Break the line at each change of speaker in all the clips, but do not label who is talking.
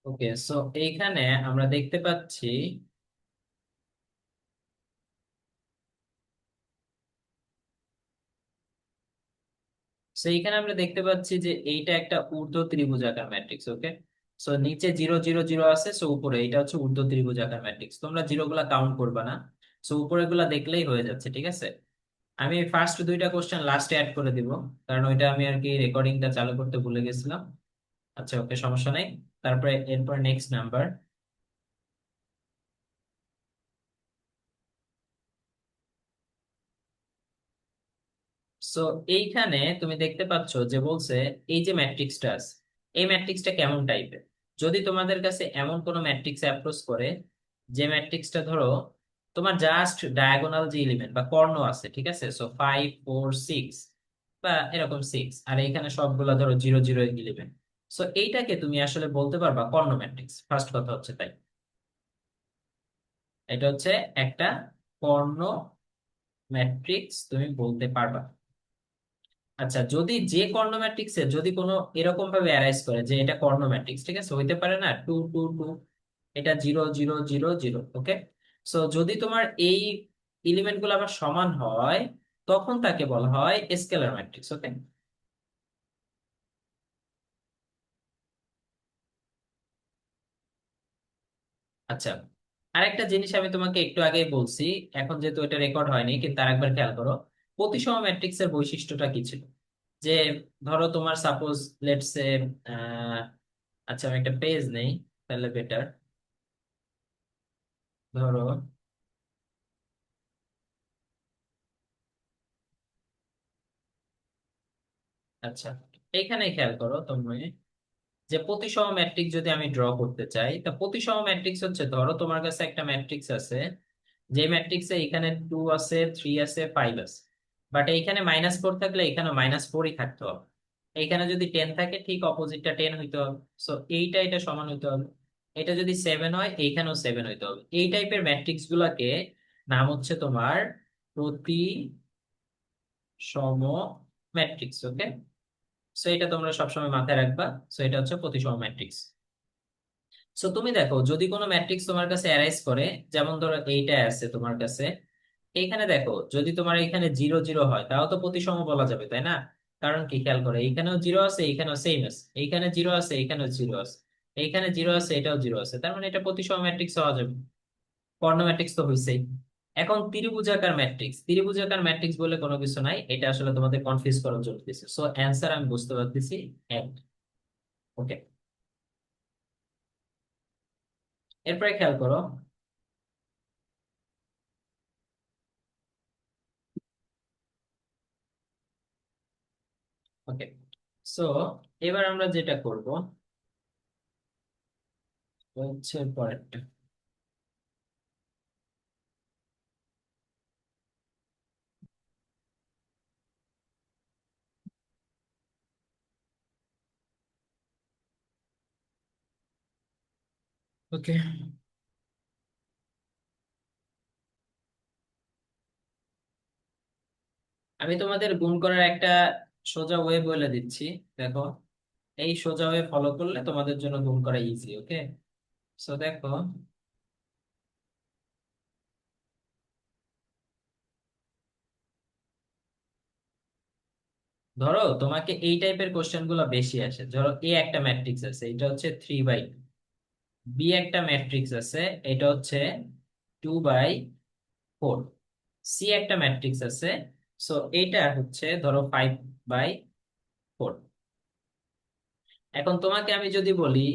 ওকে, so এইখানে আমরা দেখতে পাচ্ছি, সো এইখানে আমরা দেখতে পাচ্ছি যে এইটা একটা ঊর্ধ্ব ত্রিভুজাকার ম্যাট্রিক্স। ওকে, সো নিচে 0 0 0 আছে, সো উপরে এটা হচ্ছে ঊর্ধ্ব ত্রিভুজাকার ম্যাট্রিক্স। তোমরা জিরো গুলা কাউন্ট করবা না, সো উপরে গুলা দেখলেই হয়ে যাচ্ছে, ঠিক আছে। আমি ফার্স্ট দুইটা কোশ্চেন লাস্টে অ্যাড করে দিব, কারণ ওইটা আমি আর কি রেকর্ডিংটা চালু করতে ভুলে গেছিলাম। আচ্ছা, ওকে, সমস্যা নেই। তারপরে এরপর নেক্সট নাম্বার। সো এইখানে তুমি দেখতে পাচ্ছ যে বলছে এই যে ম্যাট্রিক্সটা আছে, এই ম্যাট্রিক্সটা কেমন টাইপের। যদি তোমাদের কাছে এমন কোনো ম্যাট্রিক্স অ্যাপ্রোচ করে, যে ম্যাট্রিক্সটা ধরো তোমার জাস্ট ডায়াগোনাল যে এলিমেন্ট বা কর্ণ আছে, ঠিক আছে, সো 5 4 6 বা এরকম 6, আর এখানে সবগুলা ধরো 0 0 11, সো এইটাকে তুমি আসলে বলতে পারবা কর্ণ ম্যাট্রিক্স। ফার্স্ট কথা হচ্ছে তাই, এটা হচ্ছে একটা কর্ণ ম্যাট্রিক্স তুমি বলতে পারবা। আচ্ছা, যদি যে কর্ণ ম্যাট্রিক্সে যদি কোনো এরকম ভাবে অ্যারাইজ করে যে এটা কর্ণ ম্যাট্রিক্স, ঠিক আছে, হইতে পারে না 2 2 2, এটা 0 0 0 0, ওকে। সো যদি তোমার এই এলিমেন্ট গুলো আবার সমান হয়, তখন তাকে বলা হয় স্কেলার ম্যাট্রিক্স। ওকে, আচ্ছা, আরেকটা জিনিস আমি তোমাকে একটু আগেই বলছি, এখন যেহেতু এটা রেকর্ড হয়নি, কিন্তু আরেকবার খেয়াল করো, প্রতিসম ম্যাট্রিক্সের বৈশিষ্ট্যটা কি ছিল। যে ধরো তোমার সাপোজ লেটস সে, আচ্ছা আমি একটা পেজ নেই, তাহলে বেটার। ধরো, আচ্ছা, এখানে খেয়াল করো তুমি, যে প্রতিসম ম্যাট্রিক্স যদি আমি ড্র করতে চাই, তা প্রতিসম ম্যাট্রিক্স হচ্ছে, ধরো তোমার কাছে একটা ম্যাট্রিক্স আছে, যে ম্যাট্রিক্সে এখানে 2 আছে 3 আছে 5 আছে, বাট এইখানে -4 থাকলে এখানে -4ই থাকতে হবে। এইখানে যদি 10 থাকে, ঠিক অপোজিটটা 10 হইতে হবে। সো এইটা এটা সমান হইতে হবে। এটা যদি 7 হয়, এইখানেও 7 হইতে হবে। এই টাইপের ম্যাট্রিক্স গুলাকে নাম হচ্ছে তোমার প্রতিসম ম্যাট্রিক্স। ওকে, সো এটা তোমরা সবসময় মাথায় রাখবা। সো এটা হচ্ছে প্রতিসম ম্যাট্রিক্স। সো তুমি দেখো, যদি কোনো ম্যাট্রিক্স তোমার কাছে অ্যারাইজ করে, যেমন ধরো এইটা আছে তোমার কাছে, এইখানে দেখো যদি তোমার এখানে 0 0 হয়, তাও তো প্রতিসম বলা যাবে, তাই না? কারণ কি, খেয়াল করে, এইখানেও 0 আছে, এইখানেও সেম আছে, এইখানে 0 আছে, এইখানেও 0 আছে, এইখানে 0 আছে, এটাও 0 আছে, তার মানে এটা প্রতিসম ম্যাট্রিক্স হওয়া যাবে। কর্ণ ম্যাট্রিক্স তো হইছেই। এখন ত্রিভুজাকার ম্যাট্রিক্স, ত্রিভুজাকার ম্যাট্রিক্স বলে কোনো কিছু নাই, এটা আসলে তোমাদের কনফিউজ করার জন্য দিছে। সো অ্যান্সার আমি বুঝতে পারতেছি, এক। ওকে, এরপরে খেয়াল করো। ওকে, সো এবার আমরা যেটা করব হচ্ছে পরেরটা। ওকে, আমি তোমাদের গুণ করার একটা সোজা ওয়ে বলে দিচ্ছি। দেখো, এই সোজা ওয়ে ফলো করলে তোমাদের জন্য গুণ করা ইজি। ওকে, সো দেখো, ধরো তোমাকে এই টাইপের কোশ্চেন গুলো বেশি আসে। ধরো এ একটা ম্যাট্রিক্স আছে, এটা হচ্ছে 3/2। বি একটা ম্যাট্রিক্স আছে, এটা হচ্ছে 2/4। সি একটা ম্যাট্রিক্স আছে, সো এইটা হচ্ছে ধরো 5/4। এখন তোমাকে আমি যদি বলি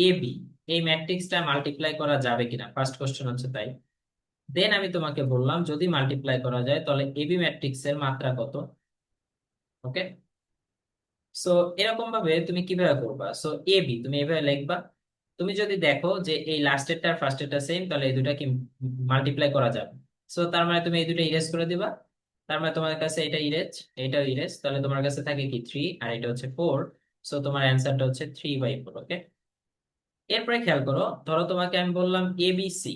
এ বি, এই ম্যাট্রিক্সটা মাল্টিপ্লাই করা যাবে কিনা, ফার্স্ট কোশ্চেন হচ্ছে তাই। দেন আমি তোমাকে বললাম যদি মাল্টিপ্লাই করা যায়, তাহলে এবি ম্যাট্রিক্স এর মাত্রা কত। ওকে, সো এরকম ভাবে তুমি কিভাবে করবা, সো এ বি তুমি এভাবে লিখবা। তুমি যদি দেখো যে এই লাস্টেরটা আর ফার্স্টেরটা সেম, তাহলে এই দুটা কি মাল্টিপ্লাই করা যাবে। সো তার মানে তুমি এই দুটো ইরেজ করে দিবা। তার মানে তোমার কাছে এটা ইরেজ, এটাও ইরেজ, তাহলে তোমার কাছে থাকে কি 3, আর এটা হচ্ছে 4। সো তোমার অ্যান্সারটা হচ্ছে 3/4। ওকে, এরপরে খেয়াল করো, ধরো তোমাকে আমি বললাম এবিসি।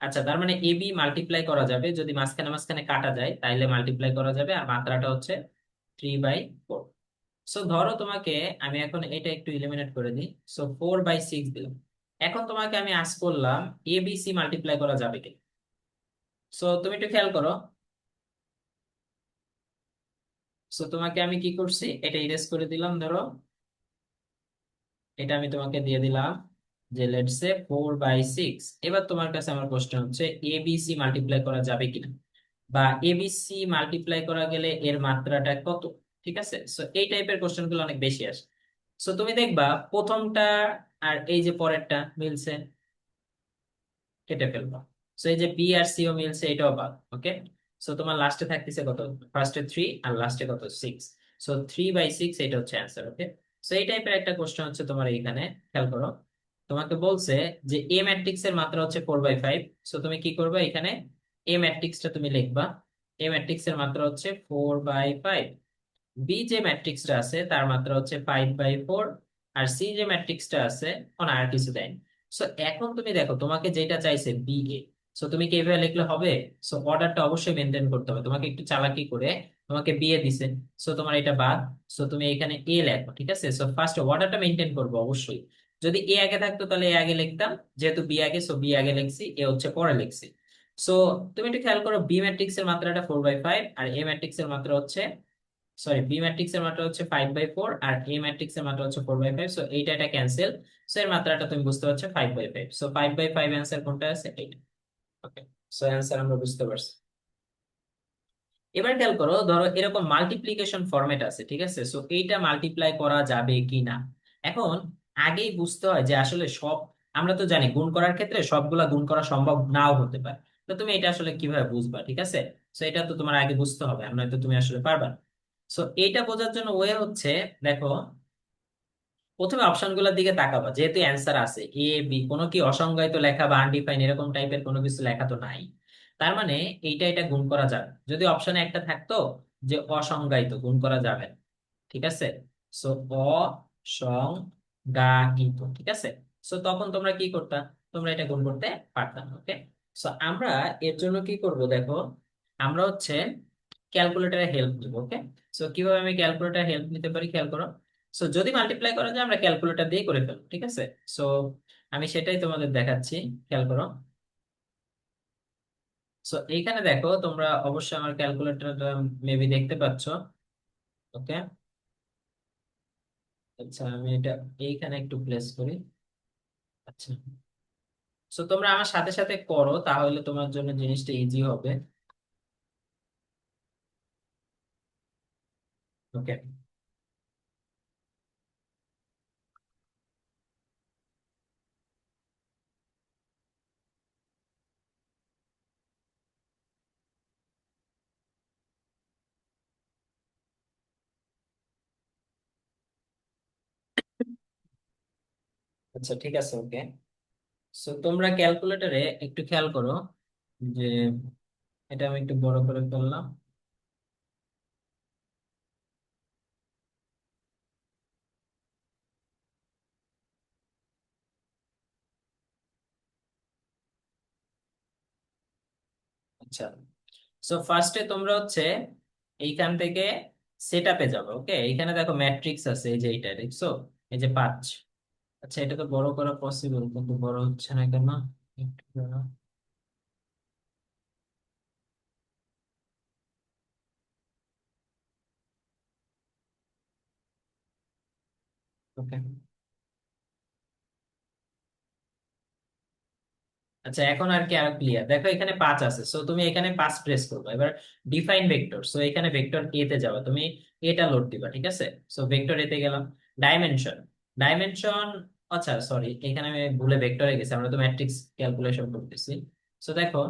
আচ্ছা, তার মানে এবি মাল্টিপ্লাই করা যাবে, যদি মাঝখানে মাঝখানে কাটা যায় তাইলে মাল্টিপ্লাই করা যাবে, আর মাত্রাটা হচ্ছে 3/4। সো ধরো তোমাকে, আমি এখন এটা একটু ইলিমিনেট করে দিই, সো 4/6 দিলাম। এখন তোমাকে আমি আজ করলাম এ বি সি মাল্টিপ্লাই করা যাবে কি। সো তুমি একটু খেয়াল করো। সো তোমাকে আমি কি করছি, এটা ইরেজ করে দিলাম ধরো, এটা আমি তোমাকে দিয়ে দিলাম যে লেটস সে 4/6। এবার তোমার কাছে আমার কোশ্চেন হচ্ছে এবিসি মাল্টিপ্লাই করা যাবে কিনা, বা এবিসি মাল্টিপ্লাই করা গেলে এর মাত্রাটা কত। ঠিক আছে, সো এই টাইপের কোশ্চেন গুলো অনেক বেশি আসে। সো তুমি দেখবা প্রথমটা আর এই যে পরেরটা মিলছে, কেটে ফেলবা। সো এই যে বি আর সি ও মিলছে, এটাও বাদ। ওকে, সো তোমার লাস্টে থাকতেছে কত, ফার্স্টে 3 আর লাস্টে কত 6। সো 3/6 এটা হচ্ছে অ্যান্সার। ওকে, সো এই টাইপের একটা কোশ্চেন হচ্ছে তোমার এইখানে। খেয়াল করো, তোমাকে বলছে যে এ ম্যাট্রিক্স এর মাত্রা হচ্ছে 4/5। সো তুমি কি করবে, এখানে এ ম্যাট্রিক্সটা তুমি লিখবা। এ ম্যাট্রিক্স এর মাত্রা হচ্ছে 4/5। বি যে ম্যাট্রিক্সটা আছে তার মাত্রা হচ্ছে 5/4। আর সি যে ম্যাট্রিক্সটা আছে ওখানে আর কিছু দেয়নি। সো এখন তুমি দেখো তোমাকে যেটা চাইছে বি এ। সো তুমি কি এভাবে লিখলে হবে? সো অর্ডারটা অবশ্যই মেনটেন করতে হবে, তোমাকে একটু চালাকি করে তোমাকে বি এ দিছে। সো তোমার এটা বাদ। সো তুমি এখানে এ লেখো। ঠিক আছে, সো ফার্স্ট অর্ডারটা মেনটেন করবো অবশ্যই। যদি এ আগে থাকতো তাহলে এ আগে লিখতাম, যেহেতু বি আগে সো বি আগে লিখছি, এ হচ্ছে পরে লিখছি। সো তুমি একটু খেয়াল করো, বি ম্যাট্রিক্স এর মাত্রাটা 4/5 আর এ ম্যাট্রিক্স এর মাত্রা হচ্ছে, সরি, বি ম্যাট্রিক্স এর মাত্রা হচ্ছে 5/4 আর এ ম্যাট্রিক্স এর মাত্রা হচ্ছে 4/5। সো এইটা এটা ক্যান্সেল। সো এর মাত্রাটা তুমি বুঝতে পারছো 5/5। সো 5/5 অ্যান্সার কোনটা আছে, এইটা। ওকে, সো অ্যান্সার আমরা বুঝতে পারছি। এবার খেয়াল করো, ধরো এরকম মাল্টিপ্লিকেশন ফরম্যাট আছে। ঠিক আছে, সো এইটা মাল্টিপ্লাই করা যাবে কি না। এখন আগেই বুঝতে হয় যে আসলে সব, আমরা তো জানি গুণ করার ক্ষেত্রে সবগুলা গুণ করা সম্ভব নাও হতে পারে। তো তুমি এটা আসলে কিভাবে বুঝবা? ঠিক আছে, সো এটা তো তোমার আগে বুঝতে হবে, আমরা তো তুমি আসলে পারবা না। সো এইটা বোঝার জন্য ওয়ে হচ্ছে, দেখো প্রথমে অপশন গুলোর দিকে তাকাবা, যেহেতু অ্যান্সার আছে এ বি, কোনো কি অসংজ্ঞায়িত লেখা বা আনডিফাইন এরকম টাইপের কোনো কিছু লেখা তো নাই। তার মানে এইটা এটা গুণ করা যাবে। যদি অপশনে একটা থাকতো যে অসংজ্ঞায়িত, গুণ করা যাবে না। ঠিক আছে, সো অসংজ্ঞায়িত। ঠিক আছে, সো তখন তোমরা কি করতা, তোমরা এটা গুণ করতে পারতাম। ওকে, সো আমরা এর জন্য কি করব দেখো, আমরা হচ্ছে ক্যালকুলেটরের হেল্প নিব। ওকে, সো কিভাবে আমি ক্যালকুলেটর হেল্প নিতে পারি খেয়াল করো। সো যদি মাল্টিপ্লাই করা যায় আমরা ক্যালকুলেটর দিয়ে করে ফেলবো। ঠিক আছে, সো আমি সেটাই তোমাদের দেখাচ্ছি। খেয়াল করো, সো এইখানে দেখো তোমরা অবশ্যই আমার ক্যালকুলেটরটা মেবি দেখতে পাচ্ছ। ওকে, আচ্ছা আমি এটা এইখানে একটু প্লেস করি। আচ্ছা, সো তোমরা আমার সাথে সাথে করো, তাহলে তোমার জন্য জিনিসটা ইজি হবে। ওকে, আচ্ছা ঠিক আছে। ওকে, সো তোমরা ক্যালকুলেটরে একটু খেয়াল করো যে এটা আমি একটু বড় করে ফেললাম। আচ্ছা, সো ফার্স্টে তোমরা হচ্ছে এইখান থেকে সেট আপে যাবে। ওকে, এইখানে দেখো ম্যাট্রিক্স আছে, এই যে এইটা দেখছো, এই যে 5। আচ্ছা এটা তো বড় করা পসিবল, কিন্তু বড় হচ্ছে না কেন? ওকে, আচ্ছা এখন আর কি আরো ক্লিয়ার। দেখো এখানে 5 আছে, সো তুমি এখানে 5 প্রেস করবে। এবার ডিফাইন ভেক্টর, সো এখানে ভেক্টর এ তে যাবে, তুমি এটা লোড দিবা। ঠিক আছে, সো ভেক্টর এ তে গেলাম। ডাইমেনশন, ডাইমেনশন, আচ্ছা সরি, এখানে আমি ভুলে ভেক্টরে গেছি, আমরা তো ম্যাট্রিক্স ক্যালকুলেশন করতেছি। সো দেখো,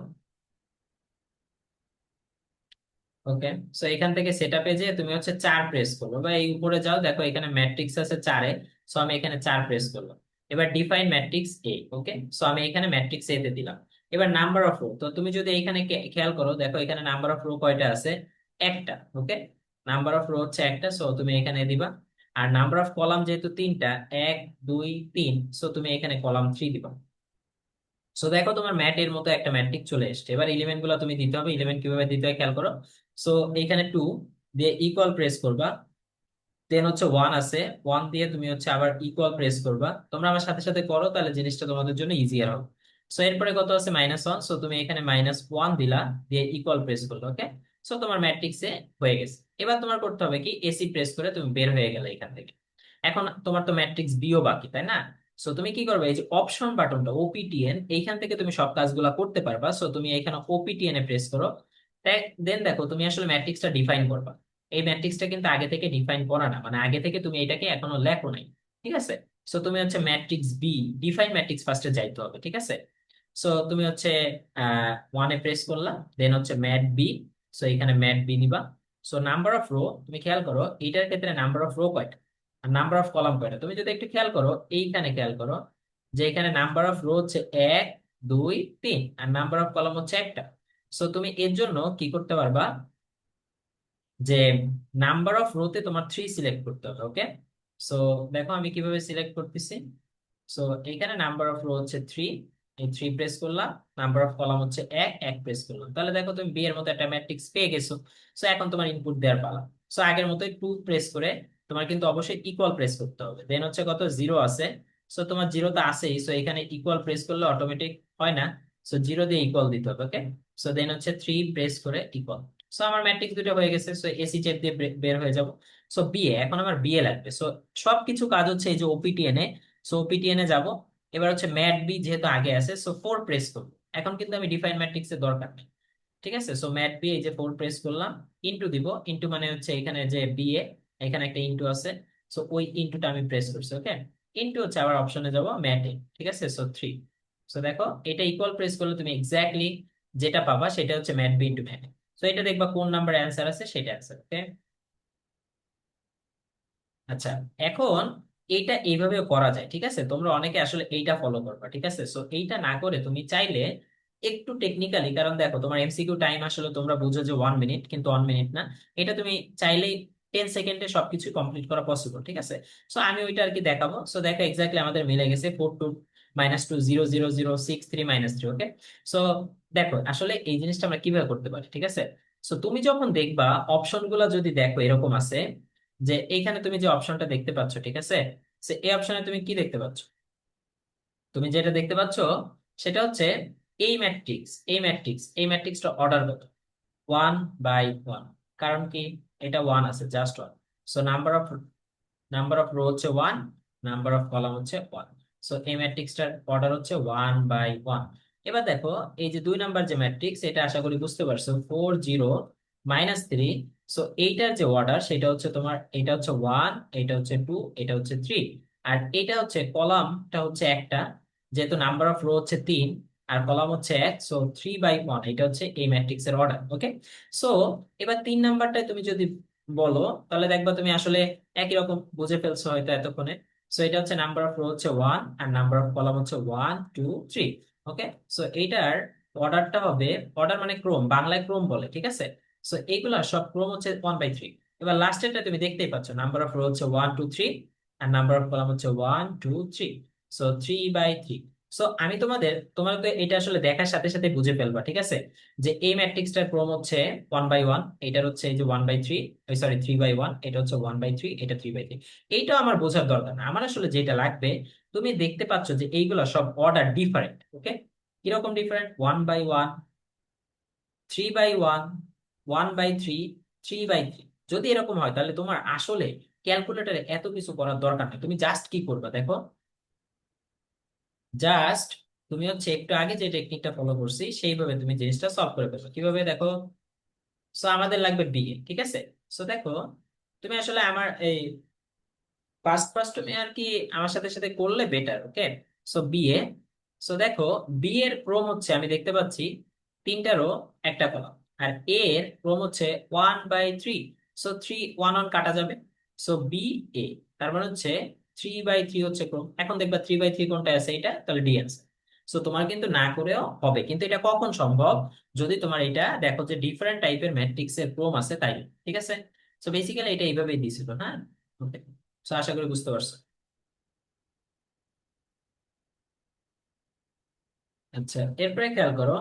ওকে, সো এখান থেকে সেটআপে যে তুমি হচ্ছে 4 প্রেস করবে, বা এই উপরে যাও, দেখো এখানে ম্যাট্রিক্স আছে 4-এ। সো আমি এখানে 4 প্রেস করলাম। এবার ডিফাইন ম্যাট্রিক্স এ। ওকে, সো আমি এখানে ম্যাট্রিক্স এ তে দিলাম। এবার নাম্বার অফ রো, তো তুমি যদি এখানে খেয়াল করো, দেখো এখানে নাম্বার অফ রো কয়টা আছে, একটা। ওকে, নাম্বার অফ রো হচ্ছে একটা, সো তুমি এখানে দিবা। আর নাম্বার অফ কলাম যেহেতু তিনটা, 1 2 3, সো তুমি এখানে কলাম 3 দিবা। সো দেখো তোমার ম্যাট এর মতো একটা ম্যাট্রিক্স চলে এসেছে। এবার এলিমেন্ট গুলো তুমি দিতে হবে, এলিমেন্ট কিভাবে দিতে হয় খেয়াল করো। সো এখানে 2 দিয়ে ইকুয়াল প্রেস করবা। দেন হচ্ছে ওয়ান আছে, ওয়ান দিয়ে তুমি হচ্ছে আবার ইকুয়াল প্রেস করবা। তোমরা আমার সাথে সাথে করো, তাহলে জিনিসটা তোমাদের জন্য ইজিয়ার হবে। সো এরপরে কত আছে, -1। সো তুমি এখানে -1 দিলা, দিয়ে ইকুয়াল প্রেস করলো। ওকে, সো তোমার ম্যাট্রিক্সে হয়ে গেছে। এবার তোমার করতে হবে কি, এসি প্রেস করে তুমি বের হয়ে গেলে এখান থেকে। এখন তোমার তো ম্যাট্রিক্স বিও বাকি, তাই না? সো তুমি কি করবে, এই যে অপশন বাটনটা ওপিটিএন, এইখান থেকে তুমি সব কাজগুলা করতে পারবা। সো তুমি এখানে ওপিটিএন এ প্রেস করো। দেন দেখো তুমি আসলে ম্যাট্রিক্সটা ডিফাইন করবা। এই ম্যাট্রিক্সটা কিন্তু আগে থেকে ডিফাইন করা না, মানে আগে থেকে তুমি এটাকে এখনো লেখো নাই। ঠিক আছে, সো তুমি হচ্ছে ম্যাট্রিক্স বি, ডিফাইন ম্যাট্রিক্স ফার্স্টে যাইতে হবে। ঠিক আছে, সো তুমি হচ্ছে ওয়ানে প্রেস করলা, দেন হচ্ছে ম্যাট বি। সো এখানে ম্যাট বি নিবা। সো নাম্বার অফ রো, তুমি খেয়াল করো এইটার ক্ষেত্রে নাম্বার অফ রো কয়টা আর নাম্বার অফ কলাম কয়টা। তুমি যদি একটু খেয়াল করো, এইখানে খেয়াল করো যে এখানে নাম্বার অফ রো হচ্ছে 1 2 3, আর নাম্বার অফ কলাম হচ্ছে একটা। সো তুমি এর জন্য কি করতে পারবা, যে নাম্বার অফ রোতে তোমার 3 সিলেক্ট করতে হবে। ওকে, সো দেখো আমি কিভাবে সিলেক্ট করতেছি। সো এখানে নাম্বার অফ রো হচ্ছে 3, এই 3 প্রেস করলাম। নাম্বার অফ কলাম হচ্ছে 1 1 প্রেস করলাম। তাহলে দেখো তুমি বি এর মতো একটা ম্যাট্রিক্স পেয়ে গেছো। সো এখন তোমার ইনপুট দেওয়ার পালা। সো আগের মতোই 2 প্রেস করে তোমার কিন্তু অবশ্যই ইকুয়াল প্রেস করতে হবে। দেন হচ্ছে কত, 0 আছে। সো তোমার 0 তো আছেই, সো এখানে ইকুয়াল প্রেস করলে অটোমেটিক হয় না। সো 0 দিয়ে ইকুয়াল দিতে হবে। ওকে, সো দেন হচ্ছে 3 প্রেস করে ইকুয়াল। সো আমার ম্যাট্রিক্স দুটো হয়ে গেছে। সো এসি চেক দিয়ে বের হয়ে যাব। সো বিএ, এখন আমার বিএ লাগবে। সো সবকিছু কাজ হচ্ছে এই যে ওপিটিএন এ। সো ওপিটিএন এ যাব। এবার হচ্ছে ম্যাট বি যেহেতু আগে আছে, সো 4 প্রেস করব। এখন কিন্তু আমি ডিফাইন ম্যাট্রিক্স এর দরকার নেই। ঠিক আছে, সো ম্যাট বি এই যে 4 প্রেস করলাম, ইনটু দিব। ইনটু মানে হচ্ছে এখানে যে বিএ, এখানে একটা ইনটু আছে। সো ওই ইনটুটা আমি প্রেস করছি। ওকে, ইনটু হচ্ছে আবার অপশনে যাব ম্যাটে। ঠিক আছে, সো 3। সো দেখো এটা ইকুয়াল প্রেস করলে তুমি এক্স্যাক্টলি যেটা পাবা সেটা হচ্ছে mat B into mat. So এটা দেখবা কোন নাম্বার অ্যান্সার আছে সেটা অ্যান্সার। ওকে, আচ্ছা, এখন এইটা এইভাবে করা যায়। ঠিক আছে, তোমরা অনেকে আসলে এইটা ফলো করবা। ঠিক আছে, সো এইটা না করে তুমি চাইলে একটু টেকনিক্যালি, কারণ দেখো তোমার এমসিকিউ টাইম আসলে তোমরা বুঝো যে 1 মিনিট, কিন্তু 1 মিনিট না। এটা তুমি চাইলেই 10 সেকেন্ডে সবকিছু কমপ্লিট করা পসিবল। ঠিক আছে, সো আমি ওইটা আর কি দেখাবো। সো দেখো এক্স্যাক্টলি আমাদের মিলে গেছে 4 2 -2 0 0 0 6 3 -3। ওকে, সো দেখো আসলে এই জিনিসটা আমরা কিভাবে করতে পারি। ঠিক আছে, সো তুমি যখন দেখবা অপশন গুলা যদি দেখো এরকম আছে, যে এইখানে তুমি যে অপশনটা দেখতে পাচ্ছ, ঠিক আছে, এই অপশনে তুমি কি দেখতে পাচ্ছ? তুমি যেটা দেখতে পাচ্ছ সেটা হচ্ছে এই ম্যাট্রিক্সটা অর্ডার কত, 1/1। কারণ কি, এটা 1 আছে, just 1। So number of rho হচ্ছে 1, নাম্বার অফ কলাম হচ্ছে 1। সো এই ম্যাট্রিক্সটার অর্ডার হচ্ছে 1/1। এবার দেখো এই যে 2 নাম্বার যে ম্যাট্রিক্স, এটা আশা করি বুঝতে পারছো, 4 0 -3। সো এইটার যে অর্ডার সেটা হচ্ছে তোমার, এটা হচ্ছে 1, এটা হচ্ছে 2, এটা হচ্ছে 3। আর এটা হচ্ছে কলামটা হচ্ছে একটা, যেহেতু নাম্বার অফ রো হচ্ছে 3 আর কলাম হচ্ছে 1, সো 3/1 এটা হচ্ছে এই ম্যাট্রিক্সের অর্ডার। ওকে, সো এবার 3 নাম্বারটায় তুমি যদি বলো, তাহলে দেখবা তুমি আসলে একই রকম বুঝে ফেলছো হয়তো এতক্ষণে। সো এটা হচ্ছে নাম্বার অফ রো হচ্ছে 1 আর নাম্বার অফ কলাম হচ্ছে 1 2 3। ওকে, সো এইটার অর্ডারটা হবে, অর্ডার মানে ক্রম, বাংলায় ক্রম বলে। ঠিক আছে, সো এইগুলা সব ক্রম হচ্ছে 1/3। এবার লাস্টেরটা তুমি দেখতেই পাচ্ছ, নাম্বার অফ রো হচ্ছে 1 2 3 আর নাম্বার অফ কলাম হচ্ছে 1 2 3। সো 3/3। সো আমি তোমাকে এটা আসলে দেখার সাথে সাথে বুঝে ফেলবা। ঠিক আছে, যে এই ম্যাট্রিক্সটার ক্রম হচ্ছে 1/1, এটার হচ্ছে এই যে 1/3, সরি 3/1, এটা হচ্ছে 1/3, এটা 3/3। এইটাও আমার বোঝার দরকার না, আমার আসলে যেটা লাগবে, তুমি দেখতে পাচ্ছ যে এইগুলা সব অর্ডার ডিফারেন্ট। ওকে, কিরকম ডিফারেন্ট, 1/1, 3/1, 1/3, 3/3। যদি এরকম হয় তাহলে তোমার আসলে ক্যালকুলেটরে এত কিছু করার দরকার নেই। তুমি জাস্ট কি করবা দেখো, জাস্ট তুমি হচ্ছে একটু আগে যে টেকনিকটা ফলো করছি সেইভাবে তুমি জিনিসটা সলভ করে ফেলবে। কিভাবে দেখো, সো আমাদের লাগবে বিএ। ঠিক আছে, সো দেখো তুমি আসলে আমার এই ফার্স্ট ফার্স্ট তুমি আর কি আমার সাথে সাথে করলে বেটার। ওকে, সো বিএ। সো দেখো বি এর ক্রম হচ্ছে, আমি দেখতে পাচ্ছি 3টা রো একটা কলাম, আর এ এর ক্রম হচ্ছে 1/3। সো 3 1 1 কাটা যাবে। সো বি এ, তার মানে হচ্ছে 3/3 হচ্ছে ক্রম। এখন দেখবা 3/3 কোনটা আছে, এটা তাহলে ডি আছে। সো তোমার কিন্তু না করেও হবে, কিন্তু এটা কখন সম্ভব, যদি তোমার এটা দেখো যে ডিফারেন্ট টাইপের ম্যাট্রিক্স এর ক্রম আছে তাই। ঠিক আছে, সো বেসিক্যালি এটা এইভাবেই দিছিল। হ্যাঁ, ওকে, তো আশা করি বুঝতে পারছো। আচ্ছা, এরপরে খেয়াল করো,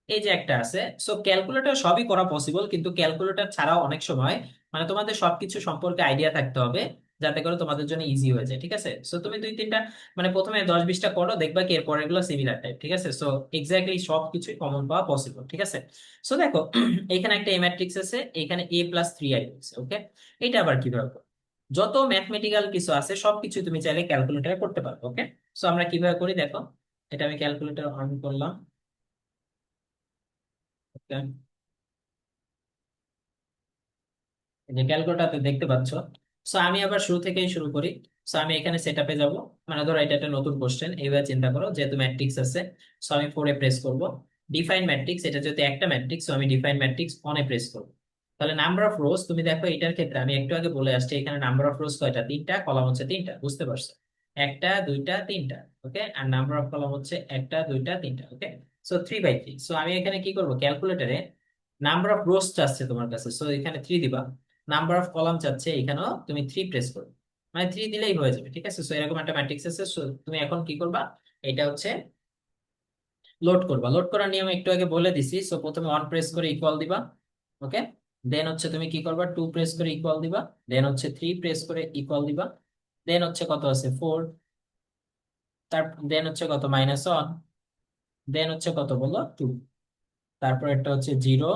এই যে একটা আছে। সো ক্যালকুলেটর সবই করা পসিবল, কিন্তু ক্যালকুলেটর ছাড়াও অনেক সময় মানে তোমাদের সবকিছু সম্পর্কে আইডিয়া থাকতে হবে, যাতে করে তোমাদের জন্য ইজি হয়ে যায়। ঠিক আছে, সো তুমি দুই তিনটা মানে প্রথমে 10-20টা করো, দেখবা কি এরপর এগুলো সিমিলার টাইপ। ঠিক আছে, সো এক্স্যাক্টলি সবকিছু কমন পাওয়া পসিবল। ঠিক আছে, সো দেখো এখানে একটা এ ম্যাট্রিক্স আছে, এখানে a+3i আছে। ওকে, এটা আবার কিভাবে করবো? যত ম্যাথমেটিক্যাল কিছু আছে সবকিছু তুমি চাইলে ক্যালকুলেটরে করতে পারো। ওকে, সো আমরা কিভাবে করি দেখো। এটা আমি ক্যালকুলেটর অন করলাম। Okay? এই যে ক্যালকুলেটরতে দেখতে পাচ্ছ। সো আমি আবার শুরু থেকেই শুরু করি। সো আমি এখানে সেট আপে যাবো। মানে ধরো এটা একটা নতুন কোশ্চেন, এইভাবে চিন্তা করো, যেহেতু ম্যাট্রিক্স আছে। সো আমি 4 এ প্রেস করব। ডিফাইন ম্যাট্রিক্স, এটা যদি একটা ম্যাট্রিক্স, সো আমি define matrix on a press করব। তাহলে নাম্বার অফ রোজ, তুমি দেখো এটার ক্ষেত্রে আমি একটু আগে বলে আসছি, এখানে নাম্বার অফ রোজ কয়টা? তিনটা, কলাম হচ্ছে তিনটা। বুঝতে পারছো? একটা, দুইটা, তিনটা। ওকে, আর নাম্বার অফ কলাম হচ্ছে একটা, দুইটা, তিনটা। ওকে, সো 3/3। সো আমি এখানে কি করব, ক্যালকুলেটরে নাম্বার অফ রোজ চাচ্ছে তোমার কাছে, সো এখানে 3 দিবা। নাম্বার অফ কলাম চাচ্ছে, এখানেও তুমি 3 প্রেস করবে। মানে 3 দিলেই হয়ে যাবে। ঠিক আছে, সো এরকম একটা ম্যাট্রিক্স আছে। সো তুমি এখন কি করবা, এটা হচ্ছে লোড করবা। লোড করার নিয়ম একটু আগে বলে দিছি। সো প্রথমে 1 প্রেস করে ইকুয়াল দিবা। ওকে, দেন হচ্ছে তুমি কি করবা, 2 প্রেস করে ইকুয়াল দিবা। দেন হচ্ছে 3 প্রেস করে ইকুয়াল দিবা। দেন হচ্ছে কত আছে, 4। তার দেন হচ্ছে কত, -1। দেন হচ্ছে কত বলো, 2। তারপর একটা হচ্ছে 0,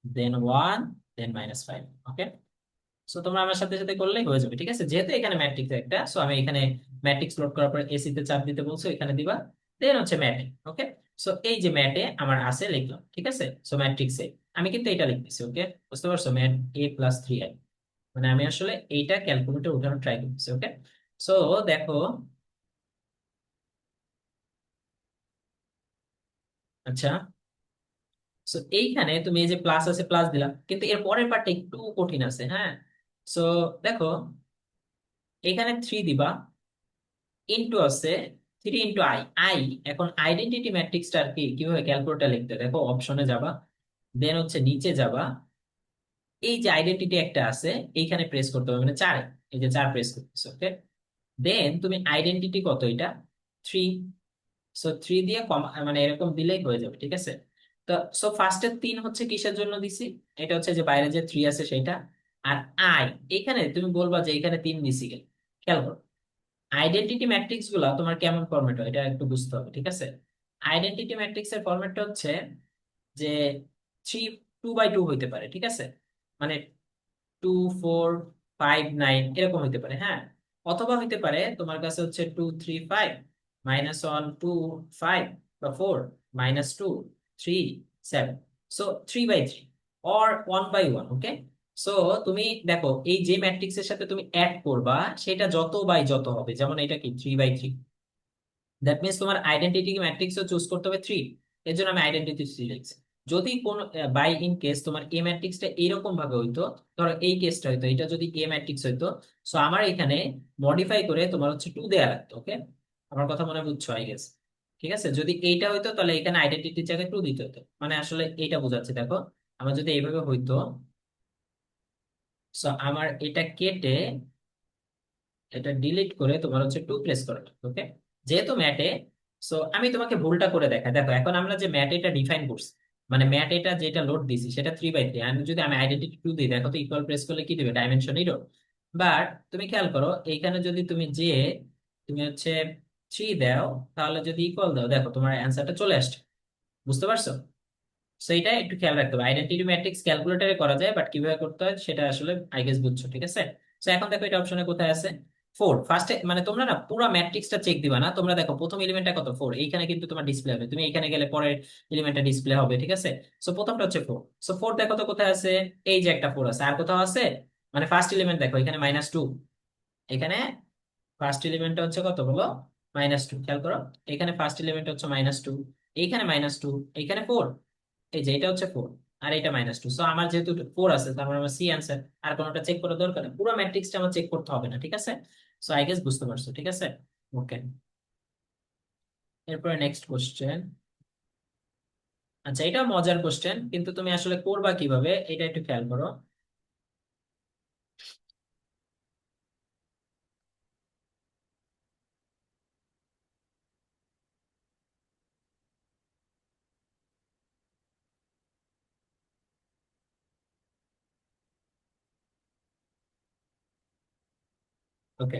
দেন 1, দেন -5। ওকে, সো তোমরা আমার সাথে সাথে করলেই হয়ে যাবে। ঠিক আছে, যেহেতু এখানে ম্যাট্রিক্স একটা, সো আমি এখানে ম্যাট্রিক্স লোড করার পর এসি তে চাপ দিতে বলছো, এখানে দিবা। দেন হচ্ছে ম্যাটে। ওকে, সো এই যে ম্যাটে আমার আছে লিখলাম। ঠিক আছে, সো ম্যাট্রিক্সে আমি কিন্তু এটা লিখতেছি। ওকে, বুঝতে পারছো? ম্যাট a+3i, মানে আমি আসলে এইটা ক্যালকুলেটর উঠানোর ট্রাই করতেছি। ওকে, সো দেখো, আচ্ছা, সো এইখানে তুমি এই যে প্লাস আছে প্লাস দিলাম, কিন্তু এর পরের পার্টটা একটু কঠিন আছে। হ্যাঁ, সো দেখো, এখানে 3 দিবা, ইনটু আছে 3 × i। আই, এখন আইডেন্টিটি ম্যাট্রিক্সটা আর কি কিভাবে ক্যালকুলেটর লিখতে হয়? দেখো, অপশনে যাবা, দেন হচ্ছে নিচে যাবা, এই যে আইডেন্টিটি একটা আছে, এইখানে প্রেস করতে হবে, মানে 4। এই যে 4 প্রেস করতেছে। ওকে, দেন তুমি আইডেন্টিটি কত, এটা 3। সো 3 দিয়ে কমা, মানে এরকম দিলেই হয়ে যাবে। ঠিক আছে, তো সো ফার্স্টের 3 হচ্ছে কিসের জন্য দিছি? এটা হচ্ছে যে বাইরে যে 3 আছে সেটা। আর আই, এখানে তুমি বলবা যে এখানে 3 দিছি কেন। খেয়াল করো, আইডেন্টিটি ম্যাট্রিক্স গুলা তোমার কেমন ফরম্যাট হয় এটা একটু বুঝতে হবে। ঠিক আছে, আইডেন্টিটি ম্যাট্রিক্স এর ফরম্যাটটা হচ্ছে যে 3 2/2 হইতে পারে। ঠিক আছে, মানে 2 4 5 9 এরকম হইতে পারে। হ্যাঁ, অথবা হইতে পারে তোমার কাছে হচ্ছে 2 3 5, -1 2 5 বা 4 -2 3 7। So 3/3 or 1/1। ওকে, সো তুমি দেখো, এই যে ম্যাট্রিক্স এর সাথে তুমি অ্যাড করবা, সেটা যত বাই যত হবে, যেমন এটা কি 3/3, দ্যাট মিনস তোমার আইডেন্টিটি ম্যাট্রিক্সও চুজ করতে হবে 3। এর জন্য আমি আইডেন্টিটি 3 লিখছি। যদি কোন বাই ইন কেস তোমার এ ম্যাট্রিক্সটা এইরকম ভাবে হইতো, ধরো এই কেসটা হইতো, এটা যদি এ ম্যাট্রিক্স হইতো, সো আমার এখানে মডিফাই করে তোমার হচ্ছে 2 দেয়া লাগতো। ওকে, আমার কথা মনে হয় বুঝছো আই গেস। ঠিক আছে, যদি এইটা হইতো তাহলে এখানে আইডেন্টিটির জায়গায় 2 দিতে হতো। মানে আসলে এইটা বোঝাচ্ছে, দেখো, আমার যদি এইভাবে হইতো, সো আমার এটা কেটে এটা ডিলিট করে তোমার হচ্ছে 2 প্লেস করা লাগবে। ওকে, যেহেতু ম্যাটে, সো আমি তোমাকে ভুলটা করে দেখাই। দেখো, এখন আমরা যে ম্যাট এটা ডিফাইন করছি, মানে ম্যাট এটা যেটা লোড দিছি সেটা 3/3। আমি যদি আমি আইডেন্টিটি 2 দিই, দেখো তো ইকুয়াল প্রেস করলে কি দিবে, ডাইমেনশন 0। বাট তুমি খেয়াল করো, এইখানে যদি তুমি যে তুমি হচ্ছে 3 দাও, তাহলে যদি ইকুয়াল দাও, দেখো তোমার অ্যান্সারটা চলে আসছে। বুঝতে পারছো? সো এটা একটু খেয়াল রাখতে হবে। আইডেন্টিটি ম্যাট্রিক্স ক্যালকুলেটরে করা যায়, বাট কিভাবে করতে হয় সেটা আসলে আই গেস বুঝছো। ঠিক আছে, সো এখন দেখো এটা অপশনে কোথায় আছে, 4 ফার্স্টে। মানে তোমরা না পুরো ম্যাট্রিক্সটা চেক দিবা না, তোমরা দেখো প্রথম এলিমেন্টটা কত, 4। এইখানে কিন্তু তোমার ডিসপ্লে হবে, তুমি এখানে গেলে পরের এলিমেন্টটা ডিসপ্লে হবে। ঠিক আছে, সো প্রথমটা হচ্ছে 4। সো 4 দেখো তো কোথায় আছে, এই যে একটা 4 আছে, আর কোথাও আছে? মানে ফার্স্ট এলিমেন্ট দেখো, এখানে -2। এখানে ফার্স্ট এলিমেন্টটা হচ্ছে কত বলো, -2। খেয়াল করো, এখানে ফার্স্ট এলিমেন্ট হচ্ছে -2, এইখানে -2, এইখানে 4। এই যে এটা হচ্ছে 4, আর এটা -2। সো আমার যেহেতু 4 আছে, তার মানে আমার সি অ্যান্সার। আর কোনোটা চেক করার দরকার নেই, পুরো ম্যাট্রিক্সটা আমার চেক করতে হবে না। ঠিক আছে, সো আই গেস বুঝতে পারছো। ঠিক আছে, ওকে, এরপরে নেক্সট কোশ্চেন। আচ্ছা, এটা মজার কোশ্চেন, কিন্তু তুমি আসলে করবা কিভাবে এটা একটু খেয়াল করো। ওকে,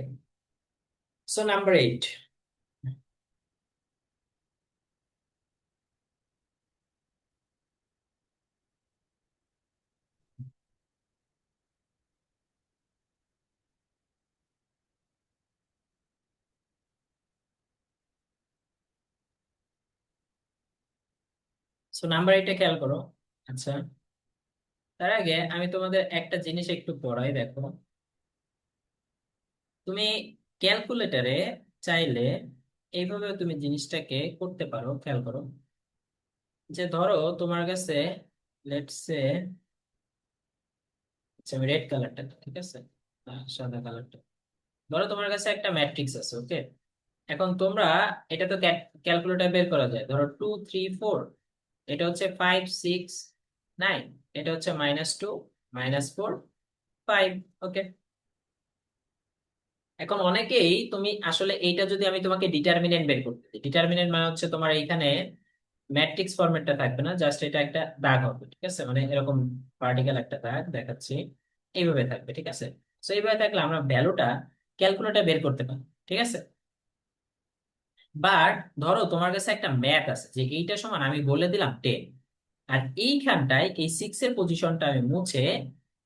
সো নাম্বার 8। সো নাম্বার 8 খেয়াল করো। আচ্ছা, তার আগে আমি তোমাদের একটা জিনিস একটু পড়াই, দেখো। তুমি ক্যালকুলেটরে চাইলে এইভাবে তুমি জিনিসটাকে করতে পারো, খেয়াল করো। যে ধরো তোমার কাছে, লেটস সে, আচ্ছা আমি রেড কালারটা, ঠিক আছে, সাদা কালারটা, ধরো তোমার কাছে একটা ম্যাট্রিক্স আছে, ওকে। এখন তোমরা, এটা তো ক্যালকুলেটর বের করা যায়, ধরো 2 3 4, এটা হচ্ছে 5 6 9, এটা হচ্ছে -2 -4 5, ওকে। এখন অনেকেই, তুমি আসলে এইটা যদি আমি তোমাকে ডিটারমিনেন্ট বের করতে দিই, ডিটারমিনেন্ট মানে হচ্ছে তোমার এইখানে ম্যাট্রিক্স ফরম্যাটটা থাকবে না, জাস্ট এটা একটা দাগ হবে, ঠিক আছে, মানে এরকম ভার্টিক্যাল একটা দাগ দেখাচ্ছি, এইভাবে থাকবে, ঠিক আছে। তো এইভাবে থাকলে আমরা ভ্যালুটা ক্যালকুলেটর বের করতে পারি, ঠিক আছে। বাট ধরো তোমার কাছে একটা ম্যাথ আছে যে এইটা সমান, আমি বলে দিলাম 10, আর এইখানটায় এই 6 এর পজিশনটা আমি মুছে,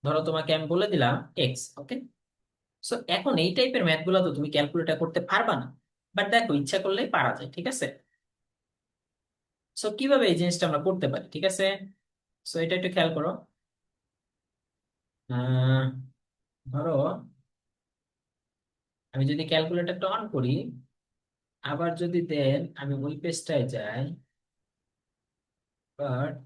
ধরো তোমাকে আমি বলে দিলাম এক্স, ওকে। সো এখন এই টাইপের ম্যাথ গুলো তো তুমি ক্যালকুলেটর করতে পারবা না, বাট দেখো ইচ্ছা করলেই পারা যায়, ঠিক আছে। সো কিভাবে এই জিনিসটা আমরা করতে পারি, ঠিক আছে। সো এটা একটু খেয়াল করো। আহ, ধরো আমি যদি ক্যালকুলেটরটা অন করি, আবার যদি দেন আমি ওই পেজটায় যাই, বাট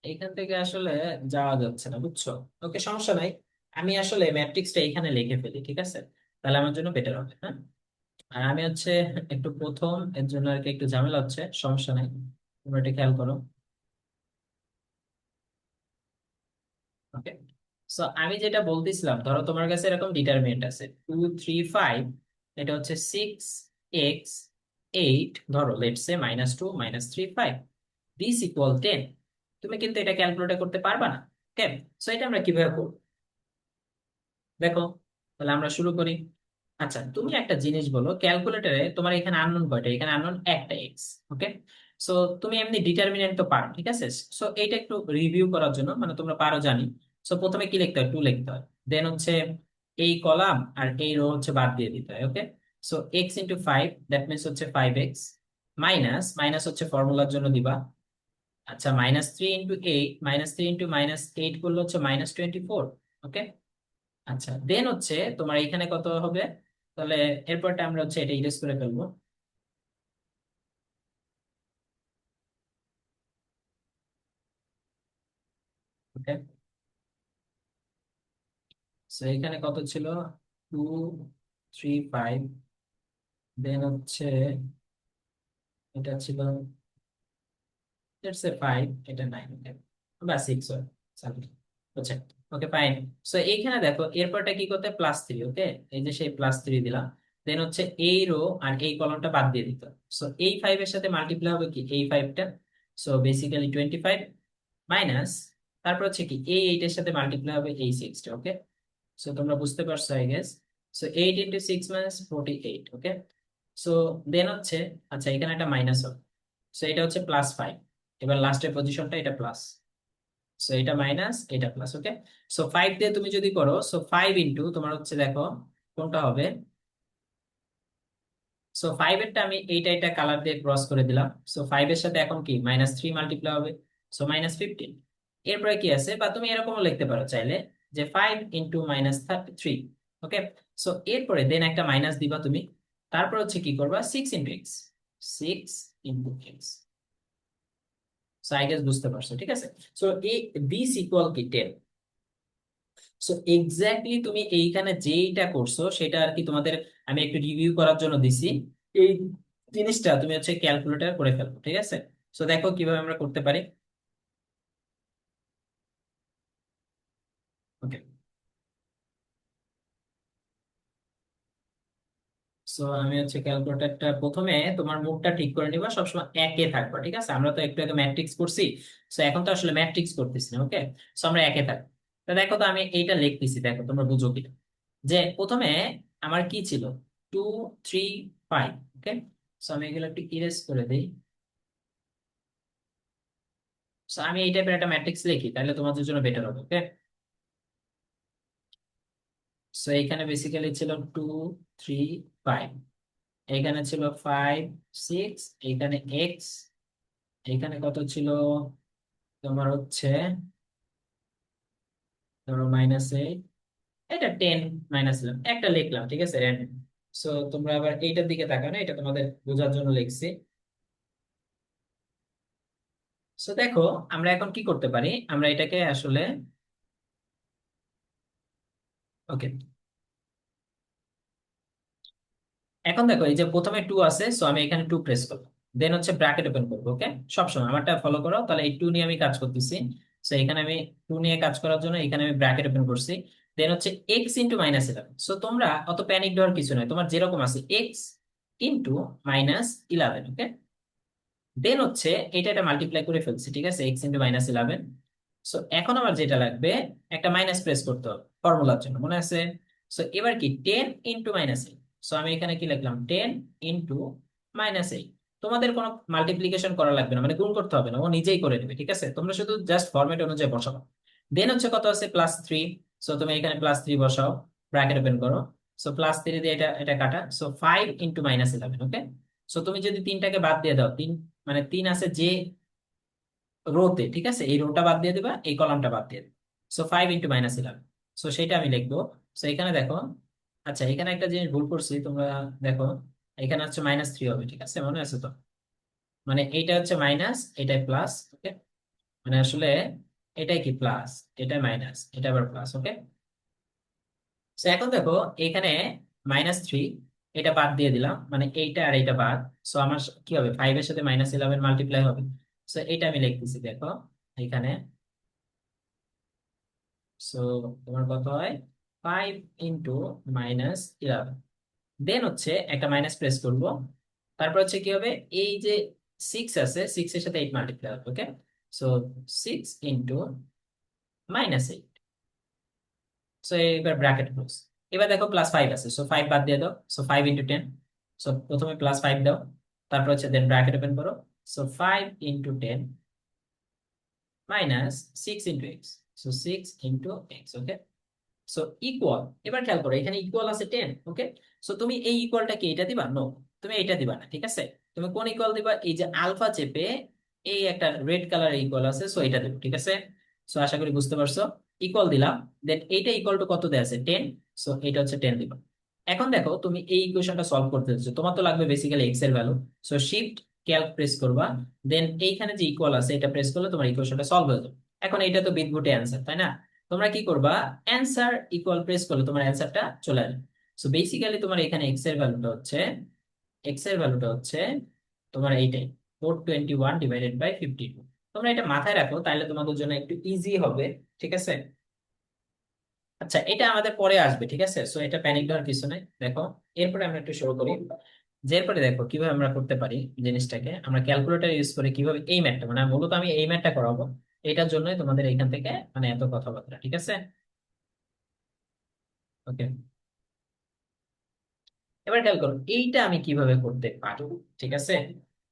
এইখান থেকে আসলে যাওয়া যাচ্ছে না, বুঝছো। ওকে, সমস্যা নাই, আমি আসলে ম্যাট্রিক্সটা এখানে লিখে ফেলি, ঠিক আছে, তাহলে আমার জন্য বেটার হবে, হ্যাঁ। আর আমি হচ্ছে একটু প্রথম, এর জন্য আর কি একটু ঝামেলা হচ্ছে, সমস্যা নাই, তোমরা এটা খেয়াল করো। ওকে, সো আমি যেটা বলতেছিলাম, ধরো তোমার কাছে এরকম ডিটারমিনেন্ট আছে 2 3 5, এটা হচ্ছে 6 x 8, ধরো লেটস সে -2 -3 5, দিস ইকুয়াল 10। তুমি কিন্তু এটা ক্যালকুলেট করতে পারবা না, ওকে। সো এটা আমরা কিভাবে করবো, দেখো, তাহলে আমরা শুরু করি। আচ্ছা, তুমি একটা জিনিস বলো, ক্যালকুলেটরে তোমার এখানে আননোন কয়টা, এখানে আননোন একটা এক্স, ওকে। সো তুমি এমনি ডিটারমিনেন্ট তো পারো, ঠিক আছে। সো এইটা একটু রিভিউ করার জন্য, মানে তোমরা পারো জানি। সো প্রথমে কি লিখতে হয়, 2 লিখতে হয়, দেন হচ্ছে এই কলাম আর এই রো হচ্ছে বাদ দিয়ে দিতে হয়, ওকে। সো x × 5, দ্যাট মিনস হচ্ছে 5x, মাইনাস মাইনাস হচ্ছে ফর্মুলার জন্য দিবা। আচ্ছা, -3 × 8, -3 × -8 করলে হচ্ছে -24, ওকে। আচ্ছা, দেন হচ্ছে তোমার এখানে কত হবে, তাহলে এরপরটা আমরা হচ্ছে এটা ইরেজ করে ফেলবো, ওকে। সো এখানে কত ছিল, 2 3 5, দেন হচ্ছে এটা ছিল লেটস সে 5, এটা 9, ওকে, বা 6, আচ্ছা, ওকে ফাইন। সো এইখানে দেখো এরপরটা কি করতে, +3, ওকে। এই যে সেই +3 দিলাম, দেন হচ্ছে এই রো আর এই কলমটা বাদ দিয়ে দিতে। সো এই 5 এর সাথে মাল্টিপ্লাই হবে কি এই 5টা, সো বেসিক্যালি 25, মাইনাস, তারপর হচ্ছে কি এই 8 এর সাথে মাল্টিপ্লাই হবে এই 6টা, ওকে। সো তোমরা বুঝতে পারছো I guess. So 8 × 6 -48, okay. So then হচ্ছে, আচ্ছা এখানে একটা মাইনাস হবে, সো এটা হচ্ছে +5, এবার লাস্টের পজিশনটা এটা প্লাস, সো এটা মাইনাস এটা প্লাস, ওকে। সো 5 দিয়ে তুমি যদি করো, সো 5 ইন্টু তোমার হচ্ছে দেখো কোনটা হবে। সো 5 এরটা আমি এইটা এটা কালার দিয়ে ক্রস করে দিলাম। সো 5 এর সাথে এখন কি -3 মাল্টিপ্লাই হবে, সো -15। এরপরে কি আছে, বা তুমি এরকমও লিখতে পারো চাইলে, যে 5 × -3, ওকে। সো এরপরে দেন একটা মাইনাস দিবা তুমি, তারপর হচ্ছে কি করবা, 6 × x, 6 × x। So I guess বুঝতে পারছো, ঠিক আছে। সো এই দিস ইকুয়াল কি 10। সো এক্স্যাক্টলি তুমি এইখানে যেইটা করছো সেটা আর কি তোমাদের আমি একটু রিভিউ করার জন্য দিছি। এই জিনিসটা তুমি হচ্ছে ক্যালকুলেটর করে ফেলবো, ঠিক আছে। সো দেখো কিভাবে আমরা করতে পারি, ওকে। সো আমি হচ্ছে ক্যালকুলেটরটা প্রথমে তোমার মুখটা ঠিক করে নিবা, সবসময় একে থাকবা, ঠিক আছে? আমরা তো একটু আগে ম্যাট্রিক্স করছি, সো এখন তো আসলে ম্যাট্রিক্স করতেছি না, ওকে? সো আমরা একে থাকবো। তো দেখো, তো আমি এইটা লিখতেছি, দেখো তোমরা বুঝো কিনা। যে প্রথমে আমার কি ছিল, 2 3 5, ওকে? সো আমি এগুলো একটু ইরেজ করে দিই। সো আমি এই টাইপের একটা ম্যাট্রিক্স লিখি, তাহলে তোমাদের জন্য বেটার হবে, ওকে? সো এখানে বেসিক্যালি ছিল 2 3 5, এখানে ছিল 5 6, এখানে এক্স, এখানে কত ছিল তোমার হচ্ছে ধরো -8, এটা 10 - 11 একটা লিখলাম, ঠিক আছে, র্যান্ডম। সো তোমরা আবার এইটার দিকে তাকাও না, এটা তোমাদের বোঝার জন্য লিখছি। সো দেখো, আমরা এখন কি করতে পারি, আমরা এটাকে আসলে, ওকে, এখন দেখো এই যে প্রথমে 2 আছে, সো আমি এখানে 2 প্রেস করবো, দেন হচ্ছে ব্র্যাকেট ওপেন করবো, ওকে? সবসময় আমারটা ফলো করো, তাহলে এই 2 নিয়ে আমি কাজ করতেছি। সো এখানে আমি 2 নিয়ে কাজ করার জন্য এখানে আমি ব্র্যাকেট ওপেন করছি। দেন হচ্ছে এক্স ইন্টু -11। সো তোমরা অত প্যানিক দেওয়ার কিছু নয়, তোমার যেরকম আছে এক্স ইন্টু -11, ওকে? দেন হচ্ছে এটা মাল্টিপ্লাই করে ফেলছি, ঠিক আছে, এক্স ইন্টু -11। সো এখন আমার যেটা লাগবে, একটা মাইনাস প্রেস করতে হবে ফর্মুলার জন্য, মনে আছে? সো এবার কি 10 × -8। সো আমি এখানে কি লিখলাম, 10 × -8। তোমাদের কোনো মাল্টিপ্লিকেশন করা লাগবে না, মানে গুণ করতে হবে না, ও নিজেই করে নেবে, ঠিক আছে? তোমরা শুধু জাস্ট ফরম্যাট অনুযায়ী বসাবো। দেন হচ্ছে কত আছে, +3। সো তুমি এখানে +3 বসাও, ব্র্যাকেট ওপেন করো। সো +3 দিয়ে এটা এটা কাটা, সো 5 × -11, ওকে? সো তুমি যদি তিনটাকে বাদ দিয়ে দাও, মানে 3 আছে যে রোতে, ঠিক আছে, এই রোটা বাদ দিয়ে দিবা, এই কলামটা বাদ দিয়ে দিবা। সো 5 × -11, সো সেটা আমি লিখবো। সো এখানে দেখো, আচ্ছা এখানে একটা জিনিস ভুল করছি, তোমরা দেখো, এখানে হচ্ছে -3 হবে, ঠিক আছে, মনে আছে তো? মানে এইটা হচ্ছে মাইনাস, এটাই প্লাস, ওকে? মানে আসলে এটাই কি প্লাস, এটা মাইনাস, এটা আবার প্লাস, ওকে? সো এখন দেখো, এখানে -3, এটা বাদ দিয়ে দিলাম, মানে এইটা আর এইটা বাদ। সো আমার কি হবে, 5 এর সাথে -11 মাল্টিপ্লাই হবে। সো এটা আমি লিখতেছি, দেখো এখানে। সো তোমার কত হয়, 5 × -11। দেন হচ্ছে একটা মাইনাস প্রেস করব, তারপর হচ্ছে কি হবে, এই যে 6 আছে, 6 এর সাথে 8 মাল্টিপ্লাই হবে, ওকে? সো 6 × -8। সো এবার ব্র্যাকেট ক্লোজ। এবার দেখো +5 আছে, সো 5 বাদ দিয়ে দাও, সো 5 × 10। সো প্রথমে +5 দাও, তারপর হচ্ছে দেন ব্র্যাকেট ওপেন করো। সো 5 × 10 -6 × x, সো 6 × x, ওকে? সো ইকুয়াল, এবার খেয়াল করো, এখানে ইকুয়াল আছে 10, ওকে? সো তুমি এই ইকুয়ালটা কি এটা দিবা, নো, তুমি এটা দিবা না, ঠিক আছে? তুমি কোন ইকুয়াল দিবা, এই যে আলফা চেপে এই একটা রেড কালার ইকুয়াল আছে, সো এটা দেবো, ঠিক আছে? সো আশা করি বুঝতে পারছো। ইকুয়াল দিলাম, দেন এইটা ইকুয়াল টু কত দেয়া আছে, 10। সো এটা হচ্ছে 10 দিবা। এখন দেখো, তুমি এই ইকুয়েশনটা সলভ করতে যাচ্ছ, তোমার তো লাগবে বেসিক্যালি এক্স এর value. So shift Calc press করবা, দেন এইখানে যে ইকুয়াল আছে এটা প্রেস করলে তোমার ইকুয়েশনটা সলভ হয়ে যাবে। এখন এটা তো বিটঘুটে অ্যান্সার, তাই না? তোমরা কি করবা, অ্যান্সার ইকুয়াল প্রেস করলে তোমার অ্যান্সারটা চলে আসবে। সো বেসিক্যালি তোমার এখানে এক্স এর ভ্যালুটা হচ্ছে তোমার এইটাই, 421/52। তোমরা এটা মাথায় রাখো, তাহলে তোমাদের জন্য একটু ইজি হবে, ঠিক আছে? আচ্ছা, এটা আমাদের পরে আসবে, ঠিক আছে? সো এটা প্যানিক দেওয়ার কিছু নাই, দেখো। এরপরে আমরা একটু শুরু করি, যে এরপরে দেখো কিভাবে আমরা করতে পারি জিনিসটাকে, আমরা ক্যালকুলেটর ইউজ করে কিভাবে এই ম্যাথটা, মানে মূলত আমি এই ম্যাথটা করাবো, এটার জন্যই তোমাদের এখান থেকে মানে এত কথাবার্তা, ঠিক আছে? ওকে, এবার খেয়াল করো এইটা আমি কিভাবে করতে পারি, ঠিক আছে?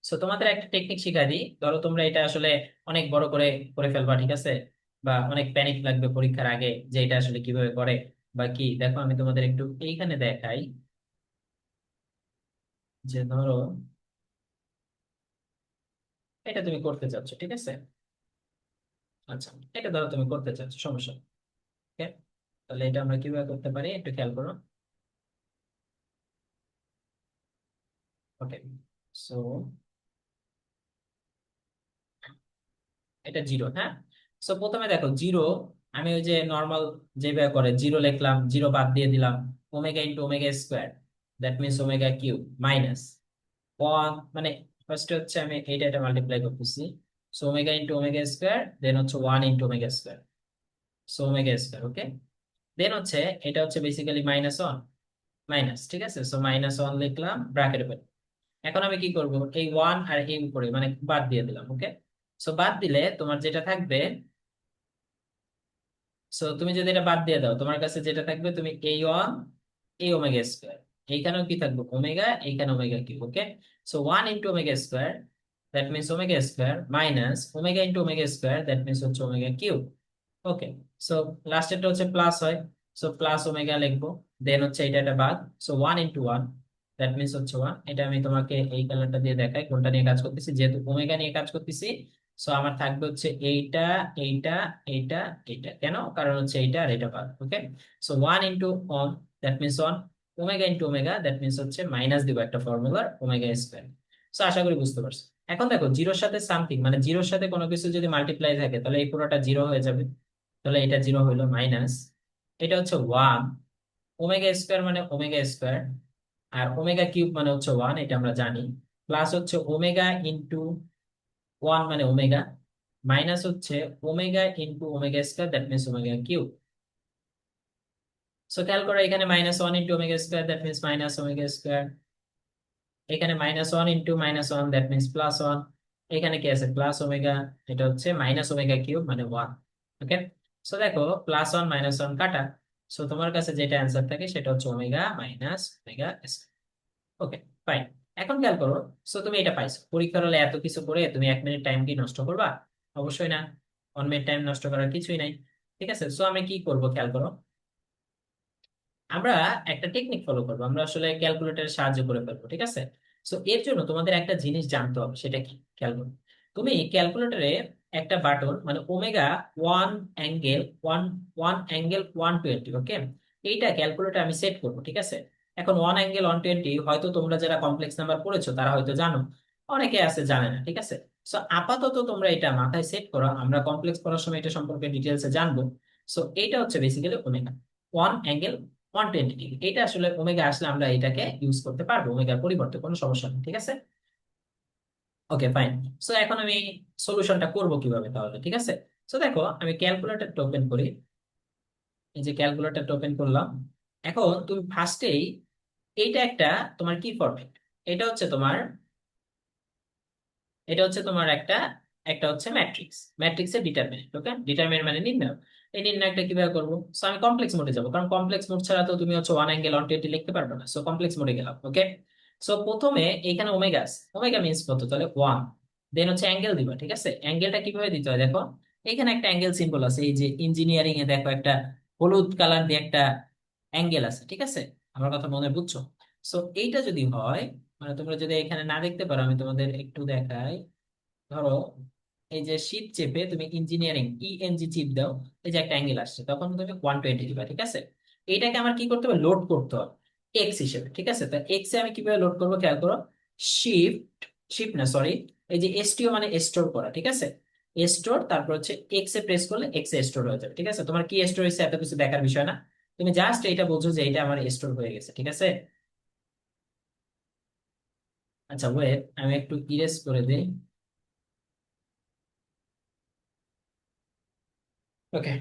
সো তোমাদের একটা টেকনিক শিখাই দিই, ধরো তোমরা এটা আসলে অনেক বড় করে করে ফেলবা, ঠিক আছে? বা অনেক প্যানিক লাগবে পরীক্ষার আগে যে এটা আসলে কিভাবে করে বা কি, দেখো আমি তোমাদের একটু এইখানে দেখাই। যে ধরো এটা তুমি করতে চাচ্ছ, ঠিক আছে? আচ্ছা, এটা ধরো তুমি করতে চাচ্ছ, সমস্যা নেই, okay? তাহলে এটা আমরা কিভাবে করতে পারি একটু খেয়াল করো। ওকে, সো এটা 0, হ্যাঁ? সো প্রথমে দেখো 0, আমি ওই যে নর্মাল যেভাবে করে 0 লিখলাম, 0 বাদ দিয়ে দিলাম, ω × ω², দ্যাট মিনস ω³ মাইনাস 1, মানে ফার্স্ট হচ্ছে আমি এটা মাল্টিপ্লাই করতেছি। সো ω × ω², দেন হচ্ছে 1 × ω², সো ω², ওকে? দেন হচ্ছে এটা হচ্ছে বেসিক্যালি -1, মাইনাস, ঠিক আছে। সো -1 লিখলাম ব্র্যাকেট। এখন আমি কি করব, এই ওয়ান আর এই উপরে মানে বাদ দিয়ে দিলাম, ওকে। সো বাদ দিলে তোমার যেটা থাকবে, সো তুমি যদি এটা বাদ দিয়ে দাও, তোমার কাছে যেটা থাকবে, তুমি এই ওয়ান, এই ওমেগা স্কোয়ার, এইখানেও কি থাকবে ওমেগা, এইখানে omega cube, okay. So 1 into omega square, that means omega square, minus omega into omega square, that means হচ্ছে ওমেগা কিউব, ওকে। সো লাস্টেরটা হচ্ছে প্লাস হয়, সো প্লাস ওমেগা লিখবো। দেন হচ্ছে এটা একটা বাদ, সো 1 ইন্টু 1, দ্যাট মিনস হচ্ছে 1। এটা আমি তোমাকে এই কালারটা দিয়ে দেখাই কোনটা নিয়ে কাজ করতেছি, যেহেতু ওমেগা নিয়ে কাজ করতেছি। সো আমার থাকবে হচ্ছে এইটা, এইটা, এইটা, এইটা। কেন? কারণ হচ্ছে এইটা আর এটা বাদ, okay. So 1 into 1, that means 1। Omega into omega, that means হচ্ছে মাইনাস দিব একটা ফর্মুলার, ওমেগা স্কোয়ার। সো আশা করি বুঝতে পারছো। এখন দেখো, জিরোর সাথে সামথিং মানে জিরোর সাথে কোনো কিছু যদি মাল্টিপ্লাই থাকে, তাহলে এই পুরোটা জিরো হয়ে যাবে। তাহলে এটা জিরো হইলো, মাইনাস এটা হচ্ছে 1। ওমেগা স্কোয়ার মানে ওমেগা স্কোয়ার, আর ওমেগা কিউব মানে হচ্ছে 1, এটা আমরা জানি। প্লাস হচ্ছে ওমেগা ইন্টু 1 মানে ওমেগা, মাইনাস হচ্ছে omega into omega square, that means omega cube. So খেয়াল করো, এখানে -1 into omega square, that means minus omega square. এখানে -1 ইন্টু -1, দ্যাট মিনস +1। এখানে কি আছে, প্লাস ওমেগা, এটা হচ্ছে মাইনাস ওমেগা কিউব মানে 1, ওকে। সো দেখো, +1 -1 কাটা। সো তোমার কাছে যেটা অ্যান্সার থাকে সেটা হচ্ছে ওমেগা মাইনাস ওমেগা, ওকে, ফাইন। এখন খেয়াল করো, সো তুমি এটা পাইছো, পরীক্ষার হলে এত কিছু করে তুমি 1 মিনিট টাইম কি নষ্ট করবা? অবশ্যই না। 1 মিনিট টাইম নষ্ট করার কিছুই নাই, ঠিক আছে। সো আমি কি করব, খেয়াল করো, আমরা একটা টেকনিক ফলো করবো, আমরা আসলে ক্যালকুলেটরের সাহায্য করে ফেলবো, ঠিক আছে। সো এর জন্য তোমাদের একটা জিনিস জানতে হবে, সেটা কি, খেয়াল করো। তুমি ক্যালকুলেটরে একটা বাটন মানে ওমেগা 1 অ্যাঙ্গেল 120, ওকে, এইটা ক্যালকুলেটর আমি সেট করবো, ঠিক আছে। এখন 1 অ্যাঙ্গেল 120 হয়তো তোমরা যারা কমপ্লেক্স নাম্বার পড়েছো তারা হয়তো জানো, অনেকে আছে জানে না, ঠিক আছে। সো আপাতত তোমরা এটা মাথায় সেট করো, আমরা কমপ্লেক্স পড়ার সময় এটা সম্পর্কে ডিটেলসে জানবো। সো এইটা হচ্ছে বেসিক্যালি ওমেগা 1 অ্যাঙ্গেল 120 ডিগ্রি। এটা আসলে ওমেগা আসলে আমরা এটাকে ইউজ করতে পারবো, ওমেগার পরিবর্তে কোনো সমস্যা নেই, ঠিক আছে। ওকে, ফাইন। সো এখন আমি সলিউশনটা করব কিভাবে তাহলে, ঠিক আছে। সো দেখো, আমি ক্যালকুলেটরটা ওপেন করি। এই যে ক্যালকুলেটরটা ওপেন করলাম। এখন তুমি ফার্স্টেই এইটা একটা তোমার কি ফরম্যাট, এটা হচ্ছে তোমার, এটা হচ্ছে তোমার একটা, একটা হচ্ছে ম্যাট্রিক্স, ম্যাট্রিক্সের ডিটারমিনেন্ট, ওকে। ডিটারমিনেন্ট মানে নির্ণয়। এই নির্ণয়টা কিভাবে করবো, সো আমি কমপ্লেক্স মোডে যাবো, কারণ কমপ্লেক্স মোড ছাড়া তো তুমি হচ্ছে 1 অ্যাঙ্গেল 120 লিখতে পারবে না। সো কমপ্লেক্স মোডে গেলাম, ওকে। সো প্রথমে এখানে ওমেগা আছে, ওমেগা মিন্স কত, তাহলে 1। দেন হচ্ছে অ্যাঙ্গেল দিবা, ঠিক আছে। অ্যাঙ্গেলটা কিভাবে দিতে হয় দেখো, এখানে একটা অ্যাঙ্গেল সিম্বল আছে, এই যে ইঞ্জিনিয়ারিং এ দেখো একটা হলুদ কালার দিয়ে একটা অ্যাঙ্গেল আছে, ঠিক আছে। আমার কথা মনে হয় বুঝছো। সো এইটা যদি হয়, মানে তোমরা যদি এখানে না দেখতে পারো, আমি তোমাদের একটু দেখাই। ধরো, এই যে শিপ চেপে তুমি ইঞ্জিনিয়ারিং ইএনজি চিপ দাও, এই যে একটা অ্যাঙ্গেল আসছে, তখন তুমি 120 দিবা, ঠিক আছে। এইটাকে আমার কি করতে হবে, লোড করতে হবে এক্স হিসেবে, ঠিক আছে। তা এক্স এ আমি কিভাবে লোড করবো, খেয়াল করো। শিফট, শিফট না সরি, এই যে এসটিও মানে স্টোর করা, ঠিক আছে। স্টোর, তারপর হচ্ছে এক্স এ প্রেস করলে এক্স এ স্টোর হয়ে যাবে, ঠিক আছে। তোমার কি স্টোর হয়েছে এত কিছু দেখার বিষয় না, তুমি জাস্ট এটা বোঝো যে এটা আমার স্টোর হয়ে গেছে, ঠিক আছে। আচ্ছা ওয়েট, আমি একটু ইরেজ করে দিই। ওকে,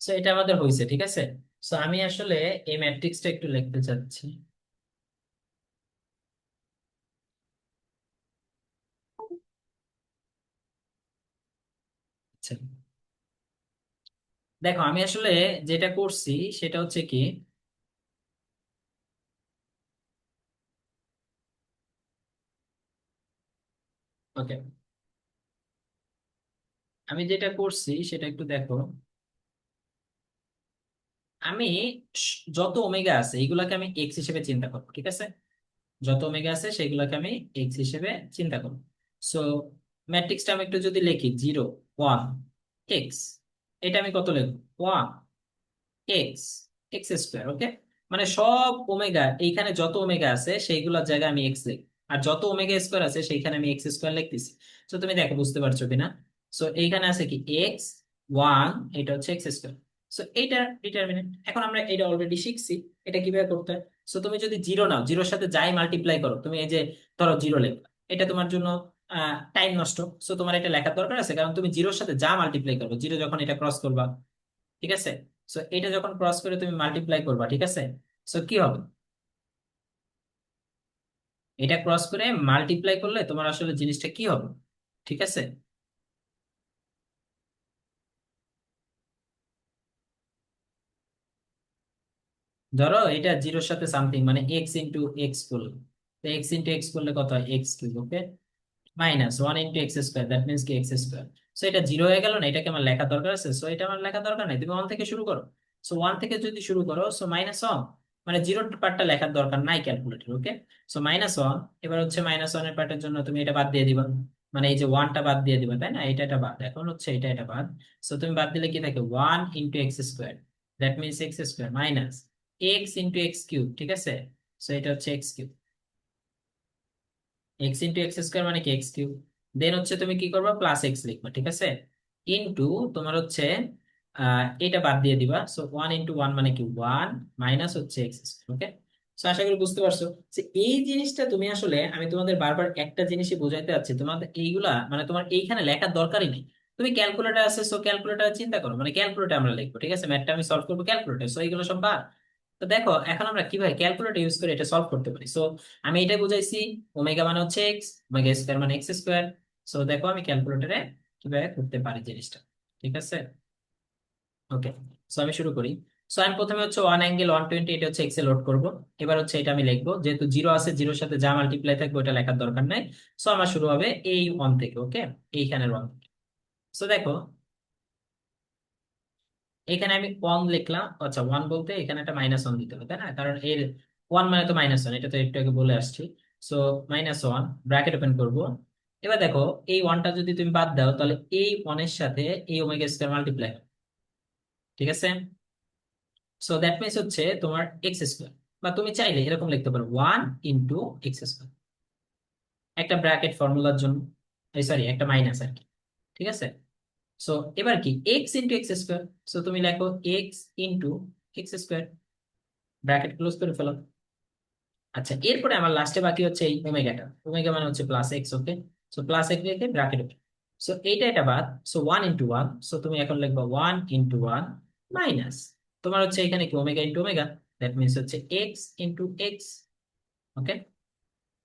সো এটা আমাদের হয়েছে, ঠিক আছে। সো আমি আসলে এই ম্যাট্রিক্সটা একটু লিখতে চাচ্ছি। আচ্ছা, দেখো আমি আসলে যেটা করছি সেটা হচ্ছে কি, ওকে, আমি যেটা করছি সেটা একটু দেখো। আমি যত ওমেগা আছে এইগুলাকে আমি এক্স হিসেবে চিন্তা করবো, ঠিক আছে। যত ওমেগা আছে সেগুলোকে আমি এক্স হিসেবে চিন্তা করবো। সো ম্যাট্রিক্সটা আমি একটু যদি লিখি, 0 1 এক্স, এটা আমি কত লিখবো, 1 এক্স স্কোয়ার, ওকে। মানে সব ওমেগা, এইখানে যত ওমেগা আছে সেইগুলোর জায়গায় আমি এক্স লিখি, আর যত ওমেগা স্কোয়ার আছে সেইখানে আমি এক্স স্কোয়ার লিখতেছি। তো তুমি দেখো বুঝতে পারছো কিনা। সো এইখানে আছে কি, x 1, এটা হচ্ছে এক্স স্কোয়ার। সো এইটা ডিটারমিনেন্ট। এখন আমরা এটা অলরেডি শিখছি এটা কিভাবে করতে হয়। সো তুমি যদি জিরো নাও, জিরোর সাথে যাই মাল্টিপ্লাই করো, তুমি এই যে ধরো জিরো লেখা, এটা তোমার জন্য টাইম নষ্ট। সো তোমার এটা লেখার দরকার আছে, কারণ তুমি জিরোর সাথে যা মাল্টিপ্লাই করবে, জিরো যখন এটা ক্রস করবা, ঠিক আছে, সো এটা যখন ক্রস করে তুমি মাল্টিপ্লাই করবা, ঠিক আছে, সো কি হবে, এটা ক্রস করে মাল্টিপ্লাই করলে তোমার আসলে জিনিসটা কি হবে, ঠিক আছে। ধরো এটা জিরোর সাথে সামথিং, মানে এক্স ইন্টু এক্স করলে, তো এক্স ইন্টু এক্স করলে কত হয়, x cube, okay, minus one into x square, that means কি এক্স স্কোয়ার। সো এটা জিরো হয়ে গেল না, এটাকে আমার লেখা দরকার আছে, সো এটা আমার লেখা দরকার নেই, তুমি ওয়ান থেকে শুরু করো। সো ওয়ান থেকে যদি শুরু করো, সো মাইনাস ওয়ান, মানে জিরোর পার্টটা লেখার দরকার নাই ক্যালকুলেটর, ওকে। সো মাইনাস ওয়ান, এবার হচ্ছে মাইনাস ওয়ানের পার্টের জন্য তুমি এটা বাদ দিয়ে দিবা, মানে এই যে ওয়ানটা বাদ দিয়ে দিবা, তাই না, এটা বাদ, এখন হচ্ছে এটা বাদ। সো তুমি বাদ দিলে কি থাকে, one into x square, that means x square minus x into x cube, ঠিক আছে। সো এটা হচ্ছে x cube, x into x square মানে কি এক্স কিউব। দেন হচ্ছে তুমি কি করবা, প্লাস এক্স লিখবা, ঠিক আছে, ইন্টু তোমার হচ্ছে এটা বাদ দিয়ে দিবা। সো ওয়ান ইন্টু ওয়ান মানে কি ওয়ান, মাইনাস হচ্ছে এক্স স্কোয়ার, ওকে। সো আশা করি বুঝতে পারছো যে এই জিনিসটা তুমি আসলে, আমি তোমাদের বারবার একটা জিনিসই বোঝাইতে চাচ্ছি, তোমাদের এইগুলা মানে তোমার এইখানে লেখার দরকারই নেই। তুমি ক্যালকুলেটর আছে, সো ক্যালকুলেটর চিন্তা করো, মানে ক্যালকুলেটর আমরা লিখবো, ঠিক আছে, ম্যাথটা আমি সলভ করবো ক্যালকুলেটর, সো এইগুলো সব বাদ। তো দেখো এখন আমরা কিভাবে ক্যালকুলেটর ইউজ করে এটা সলভ করতে পারি। সো আমি এটা বুঝাইছি, ওমেগা মানে হচ্ছে এক্স, ওমেগা স্কোয়ার মানে এক্স স্কোয়ার। সো দেখো আমি ক্যালকুলেটরে কিভাবে করতে পারি জিনিসটা, ঠিক আছে, ওকে। সো আমি শুরু করি। সো আমি প্রথমে হচ্ছে ওয়ান অ্যাঙ্গেল 120, এটা হচ্ছে এক্সে লোড করবো। এবার হচ্ছে এটা আমি লিখবো, যেহেতু জিরো আছে, জিরোর সাথে যা মাল্টিপ্লাই থাকবে ওটা লেখার দরকার নাই। সো আমার শুরু হবে এই ওয়ান থেকে, ওকে, এইখানের ওয়ান থেকে। সো দেখো এখানে আমি ওয়ান লিখলাম, আচ্ছা ওয়ান বলতে এখানে একটা মাইনাস ওয়ান দিতে হবে, তাই না, কারণ এর ওয়ান মানে তো মাইনাস ওয়ান, এটা তো একটু আগে বলে আসছি। So minus one, bracket open করবো। এবার দেখো এই ওয়ানটা যদি তুমি বাদ দাও, তাহলে এই ওয়ানের সাথে এই ওমেগা স্কয়ার মাল্টিপ্লাই, ঠিক আছে। সো দ্যাট মিনস হচ্ছে তোমার এক্স স্কয়ার, বা তুমি চাইলে এরকম লিখতে পারো ওয়ান ইন্টু এক্স স্কয়ার, একটা ব্র্যাকেট ফর্মুলার জন্য, সরি একটা মাইনাস আর কি, ঠিক আছে। সো এবার কি x into x square, so তুমি লেখো x into x square, bracket close করে ফেলো। আচ্ছা এরপরে আমার লাস্টে বাকি হচ্ছে এই ওমেগাটা, ওমেগা মানে হচ্ছে প্লাস এক্স, ওকে। সো প্লাস এক্স রেখে ব্র্যাকেট, সো এইটা এটা বাদ, so one into one, so তুমি এখন লিখবা ওয়ান ইন্টু ওয়ান মাইনাস তোমার হচ্ছে এখানে কি omega into omega, that means হচ্ছে এক্স ইন্টু এক্স, ওকে।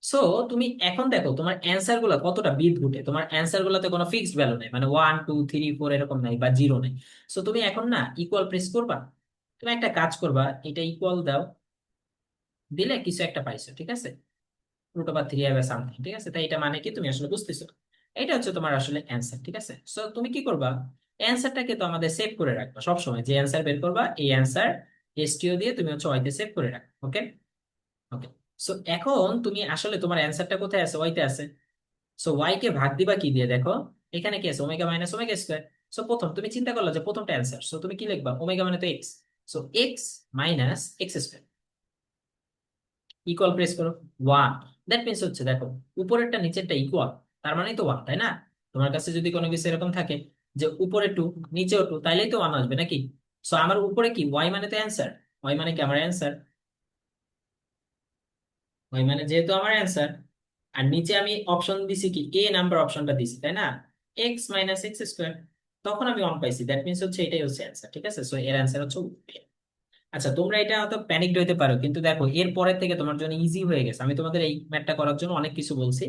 সো তুমি এখন দেখো তোমার অ্যান্সার গুলা কতটা বিদঘুটে, তোমার অ্যান্সার গুলাতে কোনো ফিক্সড ভ্যালু নেই, মানে ওয়ান টু থ্রি ফোর এরকম নাই, বা জিরো নেই। সো তুমি এখন না ইকুয়াল প্রেস করবা, তুমি একটা কাজ করবা, এটা ইকুয়াল দাও, দিলে কিছু একটা পাইছো, ঠিক আছে, রুট ওভার থ্রি হবে সামথিং, ঠিক আছে, তাই এটা মানে কি তুমি আসলে বুঝতেছো, এটা হচ্ছে তোমার আসলে অ্যান্সার, ঠিক আছে। সো তুমি কি করবা, অ্যান্সারটাকে তো আমাদের সেভ করে রাখবা সবসময়, যে অ্যান্সার বের করবা এই অ্যান্সার এসটিও দিয়ে তুমি হচ্ছে ওয়াইতে সেভ করে রাখবা, ওকে, ওকে। সো এখন তুমি আসলে তোমার অ্যান্সারটা কোথায় আছে, ওয়াইতে আছে। সো ওয়াই কে ভাগ দিবা কি দিয়ে, দেখো এখানে কি আছে, omega minus omega square. So প্রথম তুমি চিন্তা করলো যে প্রথমটা অ্যান্সার, সো তুমি কি লিখবা, ওমেগা মানে তো x, so x minus x square equal press করো ওয়ান। দ্যাট মিনস হচ্ছে দেখো উপরেরটা নিচেরটা ইকুয়াল, তার মানেই তো ওয়ান, তাই না। তোমার কাছে যদি কোনো কিছু এরকম থাকে যে উপরে টু নিচেও টু, তাইলেই তো ওয়ান আসবে নাকি। সো আমার উপরে কি ওয়াই মানে তো অ্যান্সার, ওয়াই মানে কি আমার অ্যান্সার, ওয়াই মানে যেহেতু আমার অ্যান্সার, আর নিচে আমি অপশন দিছি কি এ নাম্বার অপশনটা দিছি, তাই না, এক্স মাইনাস এক্স স্কোয়ার, তখন আমি ওয়ান পাইছি, দ্যাট মিনস হচ্ছে এটাই হচ্ছে অ্যান্সার, ঠিক আছে। সো এর অ্যান্সার হচ্ছে A। আচ্ছা তোমরা এটা হয়তো প্যানিকড হইতে পারো, কিন্তু দেখো এর পরের থেকে তোমার জন্য ইজি হয়ে গেছে, আমি তোমাদের এই ম্যাথটা করার জন্য অনেক কিছু বলছি,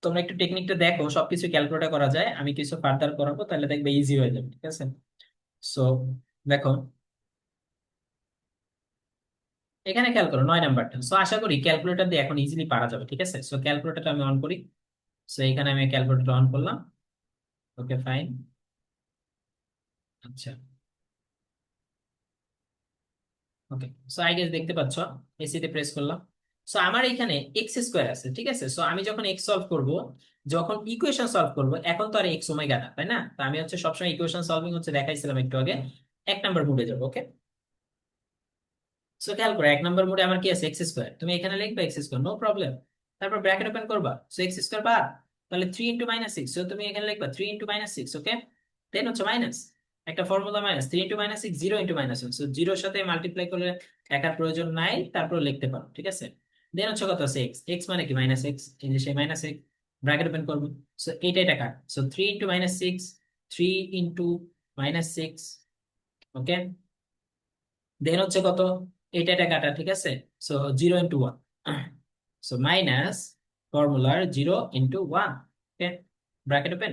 তোমরা একটু টেকনিকটা দেখো, সবকিছু ক্যালকুলেট করা যায়, আমি কিছু ফার্দার করাবো, তাহলে দেখবে ইজি হয়ে যাবে, ঠিক আছে। সো দেখো এখানে খেয়াল করো 9 নাম্বারটা, সো আশা করি ক্যালকুলেটর দিয়ে এখন ইজিলি পারা যাবে, ঠিক আছে। সো ক্যালকুলেটরটা আমি অন করি। সো এখানে আমি ক্যালকুলেটর অন করলাম, ওকে ফাইন। আচ্ছা ওকে, সো আই গেস দেখতে পাচ্ছ, এসি তে প্রেস করলাম। সো আমার এখানে এক্স স্কোয়ার আছে, ঠিক আছে। সো আমি যখন এক্স সলভ করব, যখন ইকুয়েশন সলভ করব, এখন তো আর এক্স ওমেগা না, তাই না, তো আমি হচ্ছে সবসময় ইকুয়েশন সলভিং হচ্ছে দেখাইছিলাম একটু আগে, এক নাম্বার মুডে যাবো, ওকে। সো খেয়াল করো এক নাম্বার মুডে আমার কি আছে, এক্স স্কোয়ার, তুমি এখানে লিখবে এক্স স্কোয়ার, নো প্রবলেম। তারপর ব্র্যাকেট ওপেন করবা, সো এক্স স্কোয়ার বাদ, তাহলে three into minus six, so তুমি এখানে লিখবা থ্রি ইন্টু মাইনাস সিক্স, ওকে, দেন হচ্ছে মাইনাস, একটা ফর্মুলা মাইনাস 3 × -6 0 × -1, সো জিরোর সাথে মাল্টিপ্লাই করলে একার প্রয়োজন নাই, তারপর লিখতে পারো, ঠিক আছে। দেন হচ্ছে কত আছে এক্স, এক্স মানে কি -x, এই যে সেই -x, ব্র্যাকেট ওপেন করবো। সো এইটাই টাকা, সো 3 × -6, 3 × -6, ওকে। দেন হচ্ছে কত, এইটা কাটা, ঠিক আছে। সো 0 × 1, সো মাইনাস ফর্মুলার 0 × 1, ওকে, ব্র্যাকেট ওপেন,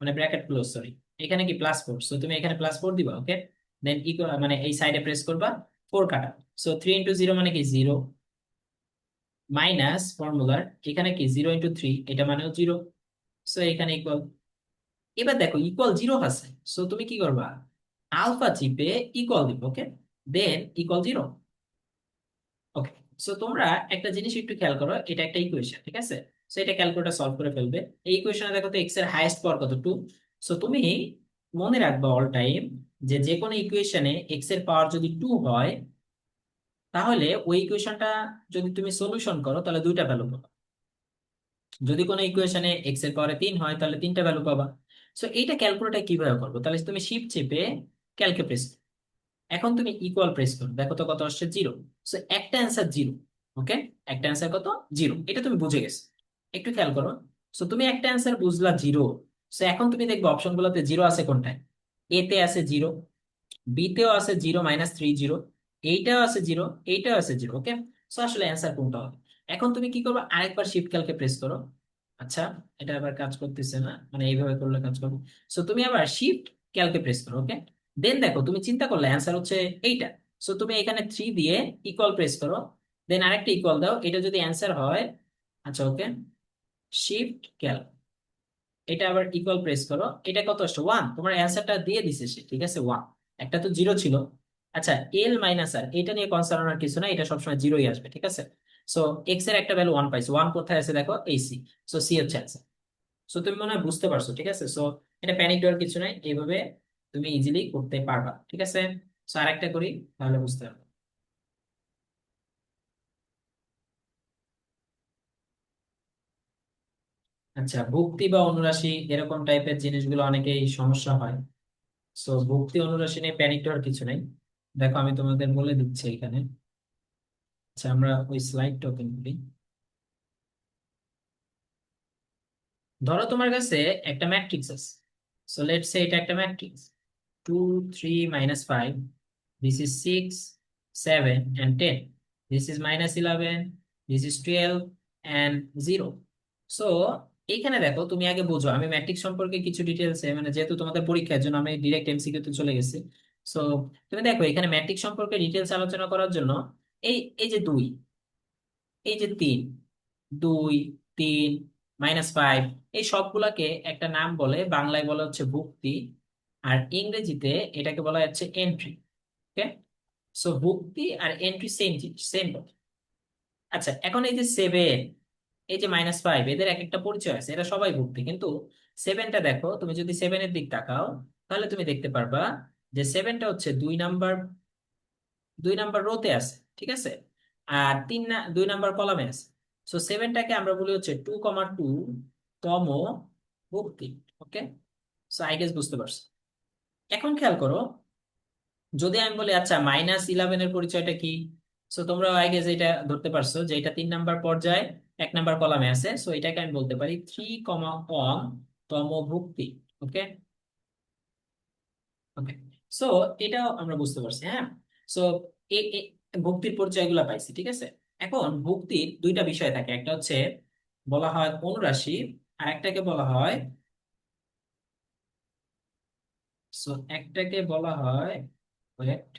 মানে ব্র্যাকেট ক্লোজ, সরি। এখানে কি +4, সো তুমি এখানে +4 দিবা, ওকে। দেন ইকুয়াল মানে এই সাইডে প্রেস করবা, 4 কাটা। সো 3 × 0 মানে কি 0, মাইনাস ফর্মুলার এখানে কি 0 × 3, এটা মানেও 0। সো এখানে ইকুয়াল, এবার দেখো ইকুয়াল 0 আছে, সো তুমি কি করবা, আলফা চিপে ইকুয়াল দিবে, ওকে। দেন ইকুয়াল 0, ওকে। সো তোমরা একটা জিনিস একটু খেয়াল করো, এটা একটা ইকুয়েশন, ঠিক আছে। সো এটা ক্যালকুলেটর সলভ করে ফেলবে। এই ইকুয়েশনে দেখো তো এক্স এর হাইয়েস্ট পাওয়ার কত, 2। সো তুমি মনে রাখবা অল টাইম, যে যে কোনো ইকুয়েশনে এক্স এর পাওয়ার যদি 2 হয়, তাহলে ওই ইকুয়েশনটা যদি তুমি সলিউশন করো তাহলে দুইটা ভ্যালু পাবা। যদি কোনো ইকুয়েশনে এক্স এর পাওয়ারে 3 হয় তাহলে তিনটা ভ্যালু পাবা। সো এইটা ক্যালকুলেটর কিভাবে করবো, তাহলে তুমি শিফট চেপে ক্যালকে প্রেস, এখন তুমি ইকুয়াল প্রেস করো, দেখো তো কত আসছে, 0। সো একটা অ্যান্সার 0, ওকে। একটা অ্যান্সার কত, 0, এটা তুমি বুঝে গেছো। একটু খেয়াল করো, সো তুমি একটা অ্যান্সার বুঝলা 0। সো এখন তুমি দেখবে অপশন গুলোতে 0 আছে কোনটায়, এ তে আছে 0, বি তেও আছে 0 -3 0, এইটাও আছে 0, এইটাও আছে 0, ওকে। সো আসলে অ্যান্সার কোনটা হবে। এখন তুমি কি করবে, আরেকবার শিফট ক্যালকে প্রেস করো। আচ্ছা, এটা আবার কাজ করতেছে না, মানে এইভাবে করলে কাজ করবে। সো তুমি আবার শিফট ক্যালকে প্রেস করো, ওকে। দেন দেখো তুমি চিন্তা করলে অ্যান্সার হচ্ছে এইটা। সো তুমি এখানে 3 দিয়ে ইকুয়াল প্রেস করো, দেন আরেকটা ইকুয়াল দাও, এটা যদি অ্যান্সার হয়, আচ্ছা ওকে, শিফট ক্যাল, এটা আবার ইকুয়াল প্রেস করো, এটা কত আসছে 1, তোমার অ্যান্সারটা দিয়ে দিছে সে, ঠিক আছে 1। একটা তো 0 ছিল। আচ্ছা, এল মাইনাস আর, এটা নিয়ে কনসার্ন হওয়ার কিছু না, এটা সবসময় 0ই আসবে, ঠিক আছে। সো এক্স এর একটা ভ্যালু 1 পাইছো, 1 কোথায় আছে দেখো, এই সি। সো সি হচ্ছে অ্যান্সার। সো তুমি মনে হয় বুঝতে পারছো, ঠিক আছে। সো এটা প্যানিক দেওয়ার কিছু নাই, এইভাবে তুমি ইজিলি করতে পারবা, ঠিক আছে। সো আরেকটা করি, তাহলে বুঝতে পারবে। আচ্ছা, ভুক্তি বা অনুরাশি এরকম টাইপের জিনিসগুলো অনেকেই সমস্যা হয়। সো ভুক্তি অনুরাশি নিয়ে প্যানিক দেওয়ার কিছু নাই, দেখো আমি তোমাদের বলে দিচ্ছি এখানে। আচ্ছা, আমরা ওই স্লাইডটা ওপেন করি। ধরো তোমার কাছে একটা ম্যাট্রিক্স আছে, সো লেটস সে এটা একটা matrix, 2 3 -5, this is 6 7 and 10, this is -11, this is 12 and 0। So এইখানে দেখো, তুমি আগে বোঝো, আমি ম্যাট্রিক্স সম্পর্কে কিছু ডিটেলস, মানে যেহেতু তোমাদের পরীক্ষার জন্য আমি ডিরেক্ট এমসিকিউ তে চলে গেছি। সো তুমি দেখো এখানে ম্যাট্রিক্স সম্পর্কে ডিটেলস আলোচনা করার জন্য, এই এই যে 2, এই যে 3, 2 3 -5, এই সবগুলাকে একটা নাম বলে, বাংলায় বলা হচ্ছে ভুক্তি, আর ইংরেজিতে এটাকে বলা হচ্ছে এন্ট্রি, ওকে। সো ভুক্তি আর এন্ট্রি সেম জিনিস, সেম। আচ্ছা, এখন এই যে 7, এই যে -5, এদের এক একটা পরিচয় আছে, এরা সবাই ভুক্তি, কিন্তু 7টা দেখো, তুমি যদি 7-এর দিক তাকাও, তাহলে তুমি দেখতে পারবা যে 7টা হচ্ছে 2 নাম্বার রোতে আছে, ঠিক আছে। আর 2 নাম্বার কলামে আছে। সো 7টাকে আমরা বলি হচ্ছে 2,2 তম ভুক্তি, ওকে। সো আই গেস বুঝতে পারছো। এখন খেয়াল করো, যদি আমি বলি আচ্ছা -11 এর পরিচয়টা কি, সো তোমরা আই গেস এটা ধরতে পারছো যে এটা 3 নাম্বার পর্যায়ে 1 নাম্বার কলামে আছে, সো এটাকে আমি বলতে পারি 3,1 তম ভুক্তি, ওকে। ওকে, সো এটাও আমরা বুঝতে পারছি, হ্যাঁ। সো ভুক্তির পরিচয়গুলো পাইছি, ঠিক আছে। এখন ভুক্তির দুইটা বিষয় থাকে, একটা হচ্ছে বলা হয় অনুরাশি, আর একটাকে বলা হয়, সো একটাকে বলা হয়, wait,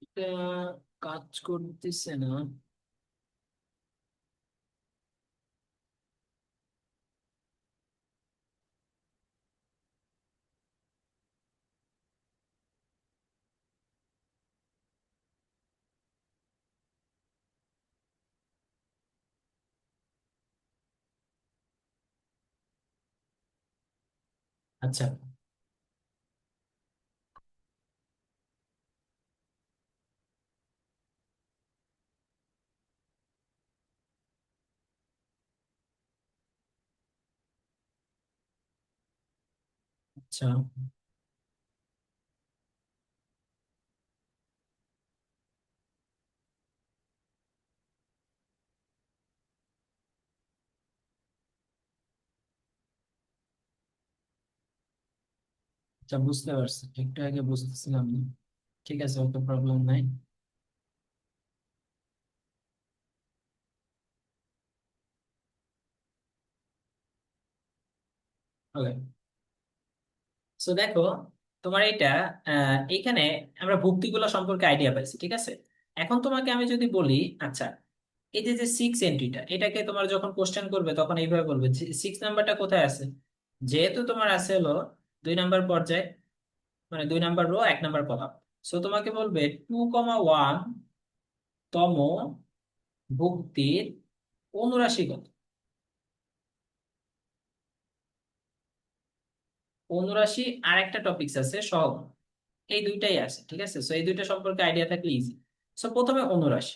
এটা কাজ করতেছে না। আচ্ছা আচ্ছা আচ্ছা, বুঝতে পারছি, একটু আগে বুঝতেছিলাম না। ঠিক আছে, ওকে, প্রবলেম নাই। ওকে, সো দেখো, তোমার এটা এইখানে আমরা ভুক্তিগুলো সম্পর্কে আইডিয়া পাইছি, ঠিক আছে। এখন তোমাকে আমি যদি বলি, আচ্ছা, এই যে যে সিক্স এন্ট্রিটা, এটাকে তোমার যখন কোশ্চেন করবে তখন এইভাবে বলবে, সিক্স নাম্বারটা কোথায় আছে। যেহেতু তোমার আছে হলো 2 নাম্বার পর্যায়ে, মানে 2 number rho, 1 number column. So তোমাকে বলবে 2,1 তম ভুক্তির অনুরাশি কত। অনুরাশি আর একটা টপিকস আছে সহগ, এই দুইটাই আছে, ঠিক আছে। সো এই দুইটা সম্পর্কে আইডিয়া থাকলে ইজি। সো প্রথমে অনুরাশি।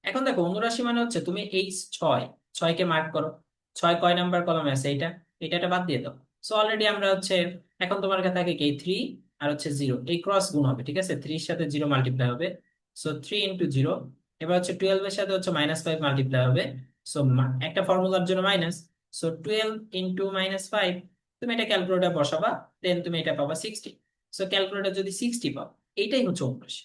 এখন দেখো, অনুরাশি মানে হচ্ছে তুমি এই ছয়, ছয়কে মার্ক করো। ছয় কয় নাম্বার কলমে আছে, এইটা, এটা বাদ দিয়ে দাও। সো অলরেডি আমরা হচ্ছে, এখন তোমার কাছে থাকে কি 3 আর হচ্ছে 0, এই ক্রস গুণ হবে, ঠিক আছে, 3 এর সাথে 0 মাল্টিপ্লাই হবে। সো 3 × 0। এবার হচ্ছে 12 এর সাথে হচ্ছে -5 মাল্টিপ্লাই হবে। সো একটা ফর্মুলার জন্য মাইনাস। সো 12 × -5, তুমি এটা ক্যালকুলেটর বসাবা, দেন তুমি এটা পাবা 60। সো ক্যালকুলেটর যদি 60 পাও, এইটাই হচ্ছে অনুরাশি।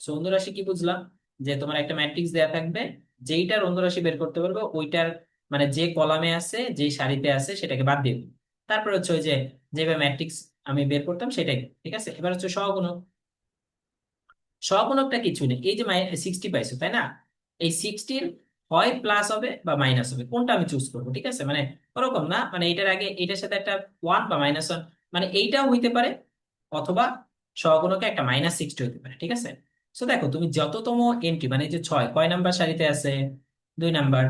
সো অনুরাশি কি বুঝলাম, যে তোমার একটা ম্যাট্রিক্স দেয়া থাকবে, যেইটার অনুরাশি বের করতে পারবে ওইটার, মানে যে কলামে আছে, যে সারিতে আছে সেটাকে বাদ দিয়ে দিবে। তারপর হচ্ছে ওই যে, যেভাবে ম্যাট্রিক্স আমি বের করতাম সেটাই, ঠিক আছে। এবার হচ্ছে সহগুণক। সহগুণকটা কিছু নেই, এই যে 60 পাইছো, তাই না? এই 60 হয় প্লাস হবে বা মাইনাস হবে, কোনটা আমি চুজ করবো, ঠিক আছে। মানে ওরকম না, মানে এটার আগে এটার সাথে একটা 1 বা -1, মানে এইটাও হইতে পারে, অথবা সহগুণকে একটা -60 হইতে পারে, ঠিক আছে। তো দেখো, তুমি যততম এন্ট্রি, মানে এই যে 6 কয় নাম্বার সারিতে আছে, 2 নাম্বার,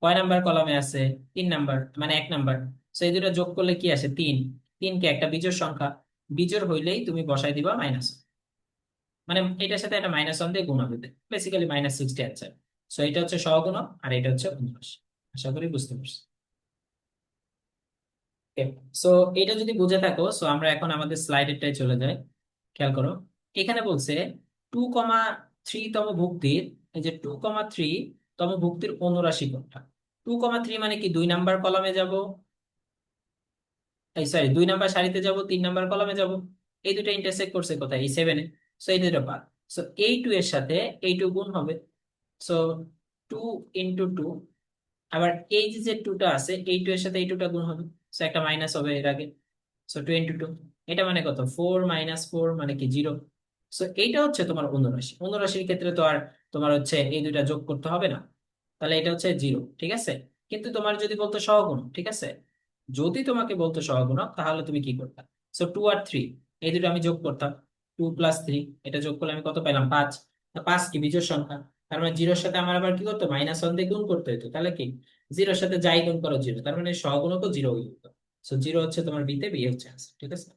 কয় নাম্বার কলামে আছে, 3 নাম্বার, মানে 1 নাম্বার। তো এই দুটো যোগ করলে কি আসে, 3। তিনকে একটা বিজোড় সংখ্যা, বিজোড় হইলেই তুমি বসাই দিবা মাইনাস, মানে এটার সাথে একটা -1 দিয়ে গুণ হবে, বেসিক্যালি -60 অ্যান্সার। সো এটা হচ্ছে সহগুণক আর এটা হচ্ছে অনুপাত। আশা করি বুঝতে পারছি। সো এটা যদি বুঝে থাকো, সো আমরা এখন আমাদের স্লাইডেরটাই চলে যাই। খেয়াল করো, এখানে বলছে 2,3 তম ভুক্তির, এই যে 2,3 তম ভুক্তির অনুরাশি কোনটা। 2,3 মানে কি, 2 নাম্বার কলামে যাব, এই সরি, 2 নাম্বার সারিতে যাব, 3 নাম্বার কলামে যাব। এই দুটো ইন্টারসেক্ট করছে কোথায়, এই 7-এ। সো এই দুটো বাদ। সো এই 2 এর সাথে এই 2 গুণ হবে। সো 2 × 2। আবার এই যে যে 2টা আছে, এই 2 এর সাথে এই 2টা গুণ হবে। সো একটা মাইনাস হবে এর আগে। সো 2 × 2, এটা মানে কত, 4 - 4 মানে কি, 0। সো এইটা হচ্ছে তোমার অনুরাশি। অনুরাশির ক্ষেত্রে তো আর তোমার হচ্ছে এই দুইটা যোগ করতে হবে না, তাহলে এটা হচ্ছে 0, ঠিক আছে। কিন্তু তোমার যদি বলতো সহগুণক, ঠিক আছে, যদি তোমাকে বলতো সহগুণক, তাহলে তুমি কি করতে। সো 2 আর 3, এই দুটো আমি যোগ করতাম। 2 + 3, এটা যোগ করলে আমি কত পেলাম, 5। 5 কি বিজোড় সংখ্যা, তার মানে 0-এর সাথে আমার আবার কি করতো, -1 দিয়ে গুণ করতে হতো, তাহলে কি 0-এর সাথে যাই গুণ করো 0, তার মানে সহগুণকও 0 হয়ে যেত। সো 0 হচ্ছে তোমার বিতে, বি হচ্ছে answer, ঠিক আছে।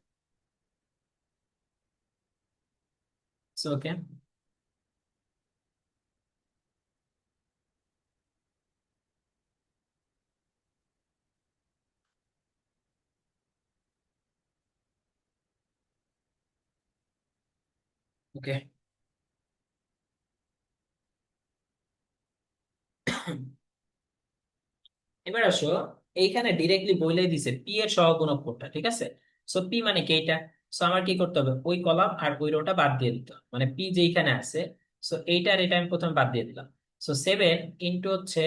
So okay. ওকে, এবার আসো, এইখানে ডিরেক্টলি বলেই দিছে পি এর সহগুণক কোনটা, ঠিক আছে। সো পি মানে কি এইটা। সো আমার কি করতে হবে, ওই কলাম আর ওই রোটা বাদ দিয়ে দিতে হবে। মানে পি যেইখানে আছে, সো এইটা আর এটা আমি প্রথমে বাদ দিয়ে দিলাম। সো 7 হচ্ছে,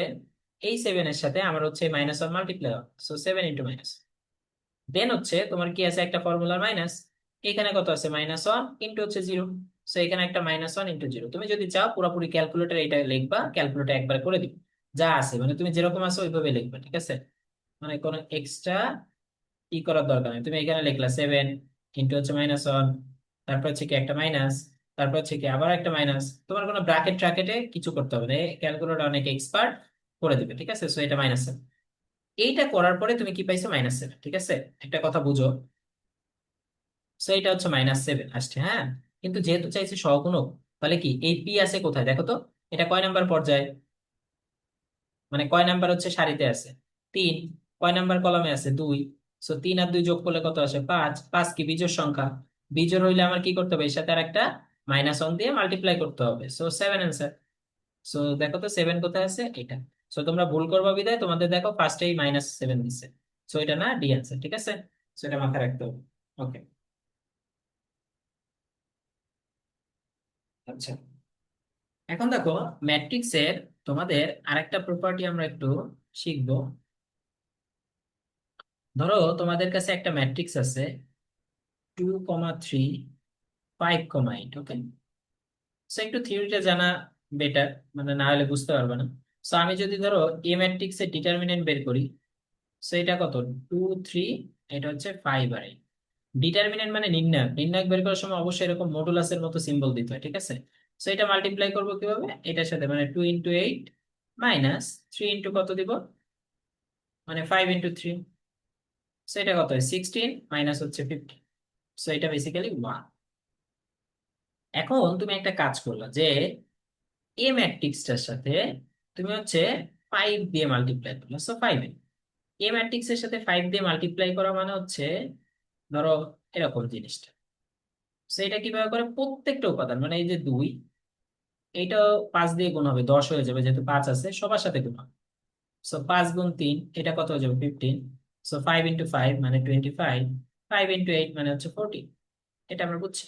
এই 7-এর সাথে আমার হচ্ছে -1 মাল্টিপ্লাই হবে। সো 7 × দেন হচ্ছে তোমার কি আছে, একটা ফর্মুলার মাইনাস, এখানে কত আছে, -1 ইন্টু হচ্ছে 0। সো এখানে একটা -1 × 0। তুমি যদি চাও পুরোপুরি ক্যালকুলেটর এটা লিখবা, ক্যালকুলেটর একবার করে দিবে, যা আছে, মানে তুমি যেরকম আছো ওইভাবে লিখবা, ঠিক আছে। মানে কোনো এক্সট্রা ই করার দরকার নেই। তুমি এখানে লিখলা 7 হচ্ছে -1, তারপর হচ্ছে কি একটা মাইনাস, তারপর হচ্ছে কি আবার একটা মাইনাস। তোমার কোনো ট্রাকেটে কিছু করতে হবে না, ক্যালকুলেটর অনেক এক্সপার্ট করে দিবে, ঠিক আছে। সো এটা মাইনাস। এইটা করার পরে তুমি কি পাইছো -7, ঠিক আছে? একটা কথা বুঝো, সো এটা হচ্ছে -7 আসছে, হ্যাঁ। কিন্তু যেহেতু চাইছে সহগুণক, তাহলে কি এই পি আছে কোথায় দেখো তো, এটা কয় নাম্বার পর্যায়ে, মানে কয় নাম্বার হচ্ছে সারিতে আছে? 3। কয় নাম্বার কলামে আছে? 2। সো 3 আর 2 যোগ করলে কত আসে? 5। 5 কি বিজোড় সংখ্যা? বিজোড় হইলে আমার কি করতে হবে? এর সাথে আর একটা -1 দিয়ে মাল্টিপ্লাই করতে হবে, সো 7 অ্যান্সার। সো দেখো তো 7 কোথায় আছে, এটা। সো তোমরা ভুল করবা বিধায় তোমাদের দেখো ফার্স্টেই -7 দিচ্ছে। সো এটা না, ডি অ্যান্সার, ঠিক আছে? সো এটা মাথায় রাখতে হবে। ওকে। আচ্ছা, এখন দেখো ম্যাট্রিক্সের তোমাদের আরেকটা প্রপার্টি আমরা একটু শিখবো। ধরো তোমাদের কাছে একটা ম্যাট্রিক্স আছে 2,3, 5,8, ওকে। সো একটু থিওরিটা জানা বেটার, মানে না হলে বুঝতে পারবে না। সো আমি যদি ধরো এ ম্যাট্রিক্স এর ডিটারমিনেন্ট বের করি, সো এটা কত? 2, 3, এটা হচ্ছে 5 আর 8। ডিটারমিনেন্ট মানে নির্ণায়ক, নির্ণায়ক বের করার সময় অবশ্যই এরকম মডুলাসের মতো সিম্বল দিতে হয়, ঠিক আছে? সো এটা মাল্টিপ্লাই করবো কিভাবে এটার সাথে, মানে 2 × 8 -3 কত দিব, মানে 5 × 3। সো এটা কত হয়? 16 মাইনাস হচ্ছে 15। সো এটা বেসিক্যালি 1। এখন তুমি একটা কাজ করলা যে এ ম্যাট্রিক্সটার সাথে তুমি হচ্ছে 5 দিয়ে মাল্টিপ্লাই করলে, সো 5। এ ম্যাট্রিক্স এর সাথে 5 দিয়ে মাল্টিপ্লাই করা মানে হচ্ছে ধরো এরকম জিনিসটা। সো এটা কিভাবে করে, প্রত্যেকটা উপাদান, মানে এই যে 2, এইটা 5 দিয়ে গুণ হবে, 10 হয়ে যাবে, যেহেতু 5 আছে সবার সাথে গুণ হবে। সো 5 × 3 এটা কত হয়ে যাবে? 15। সো 5 × 5 মানে 25। 5 × 8 মানে হচ্ছে 40। এটা আমরা বুঝছি।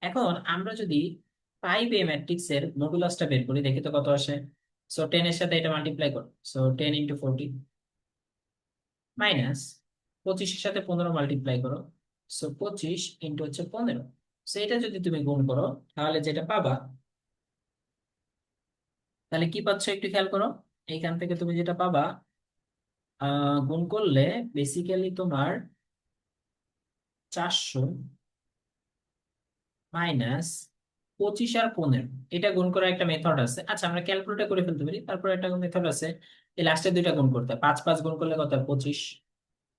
এখন আমরা যদি 5 এ ম্যাট্রিক্স এর মডুলাসটা বের করি, দেখি তো কত আসে। সো 10 এর সাথে এটা মাল্টিপ্লাই করো, সো 10 × 40 মাইনাস 25 এর সাথে 15 মাল্টিপ্লাই করো, সো 25 হচ্ছে 15। সো এটা যদি তুমি গুণ করো, তাহলে যেটা পাবা, তাহলে কি পাচ্ছ একটু খেয়াল করো। এইখান থেকে তুমি যেটা পাবা, গুণ করলে বেসিক্যালি তোমার 400 মাইনাস 25 আর 15, এটা গুণ করার একটা মেথড আছে। আচ্ছা, আমরা ক্যালকুলেটর করে ফেলতে পারি, তারপর একটা মেথড আছে। এই লাস্টের দুইটা গুণ করতে হয়, 5 5 গুণ করলে কত হয়? 25।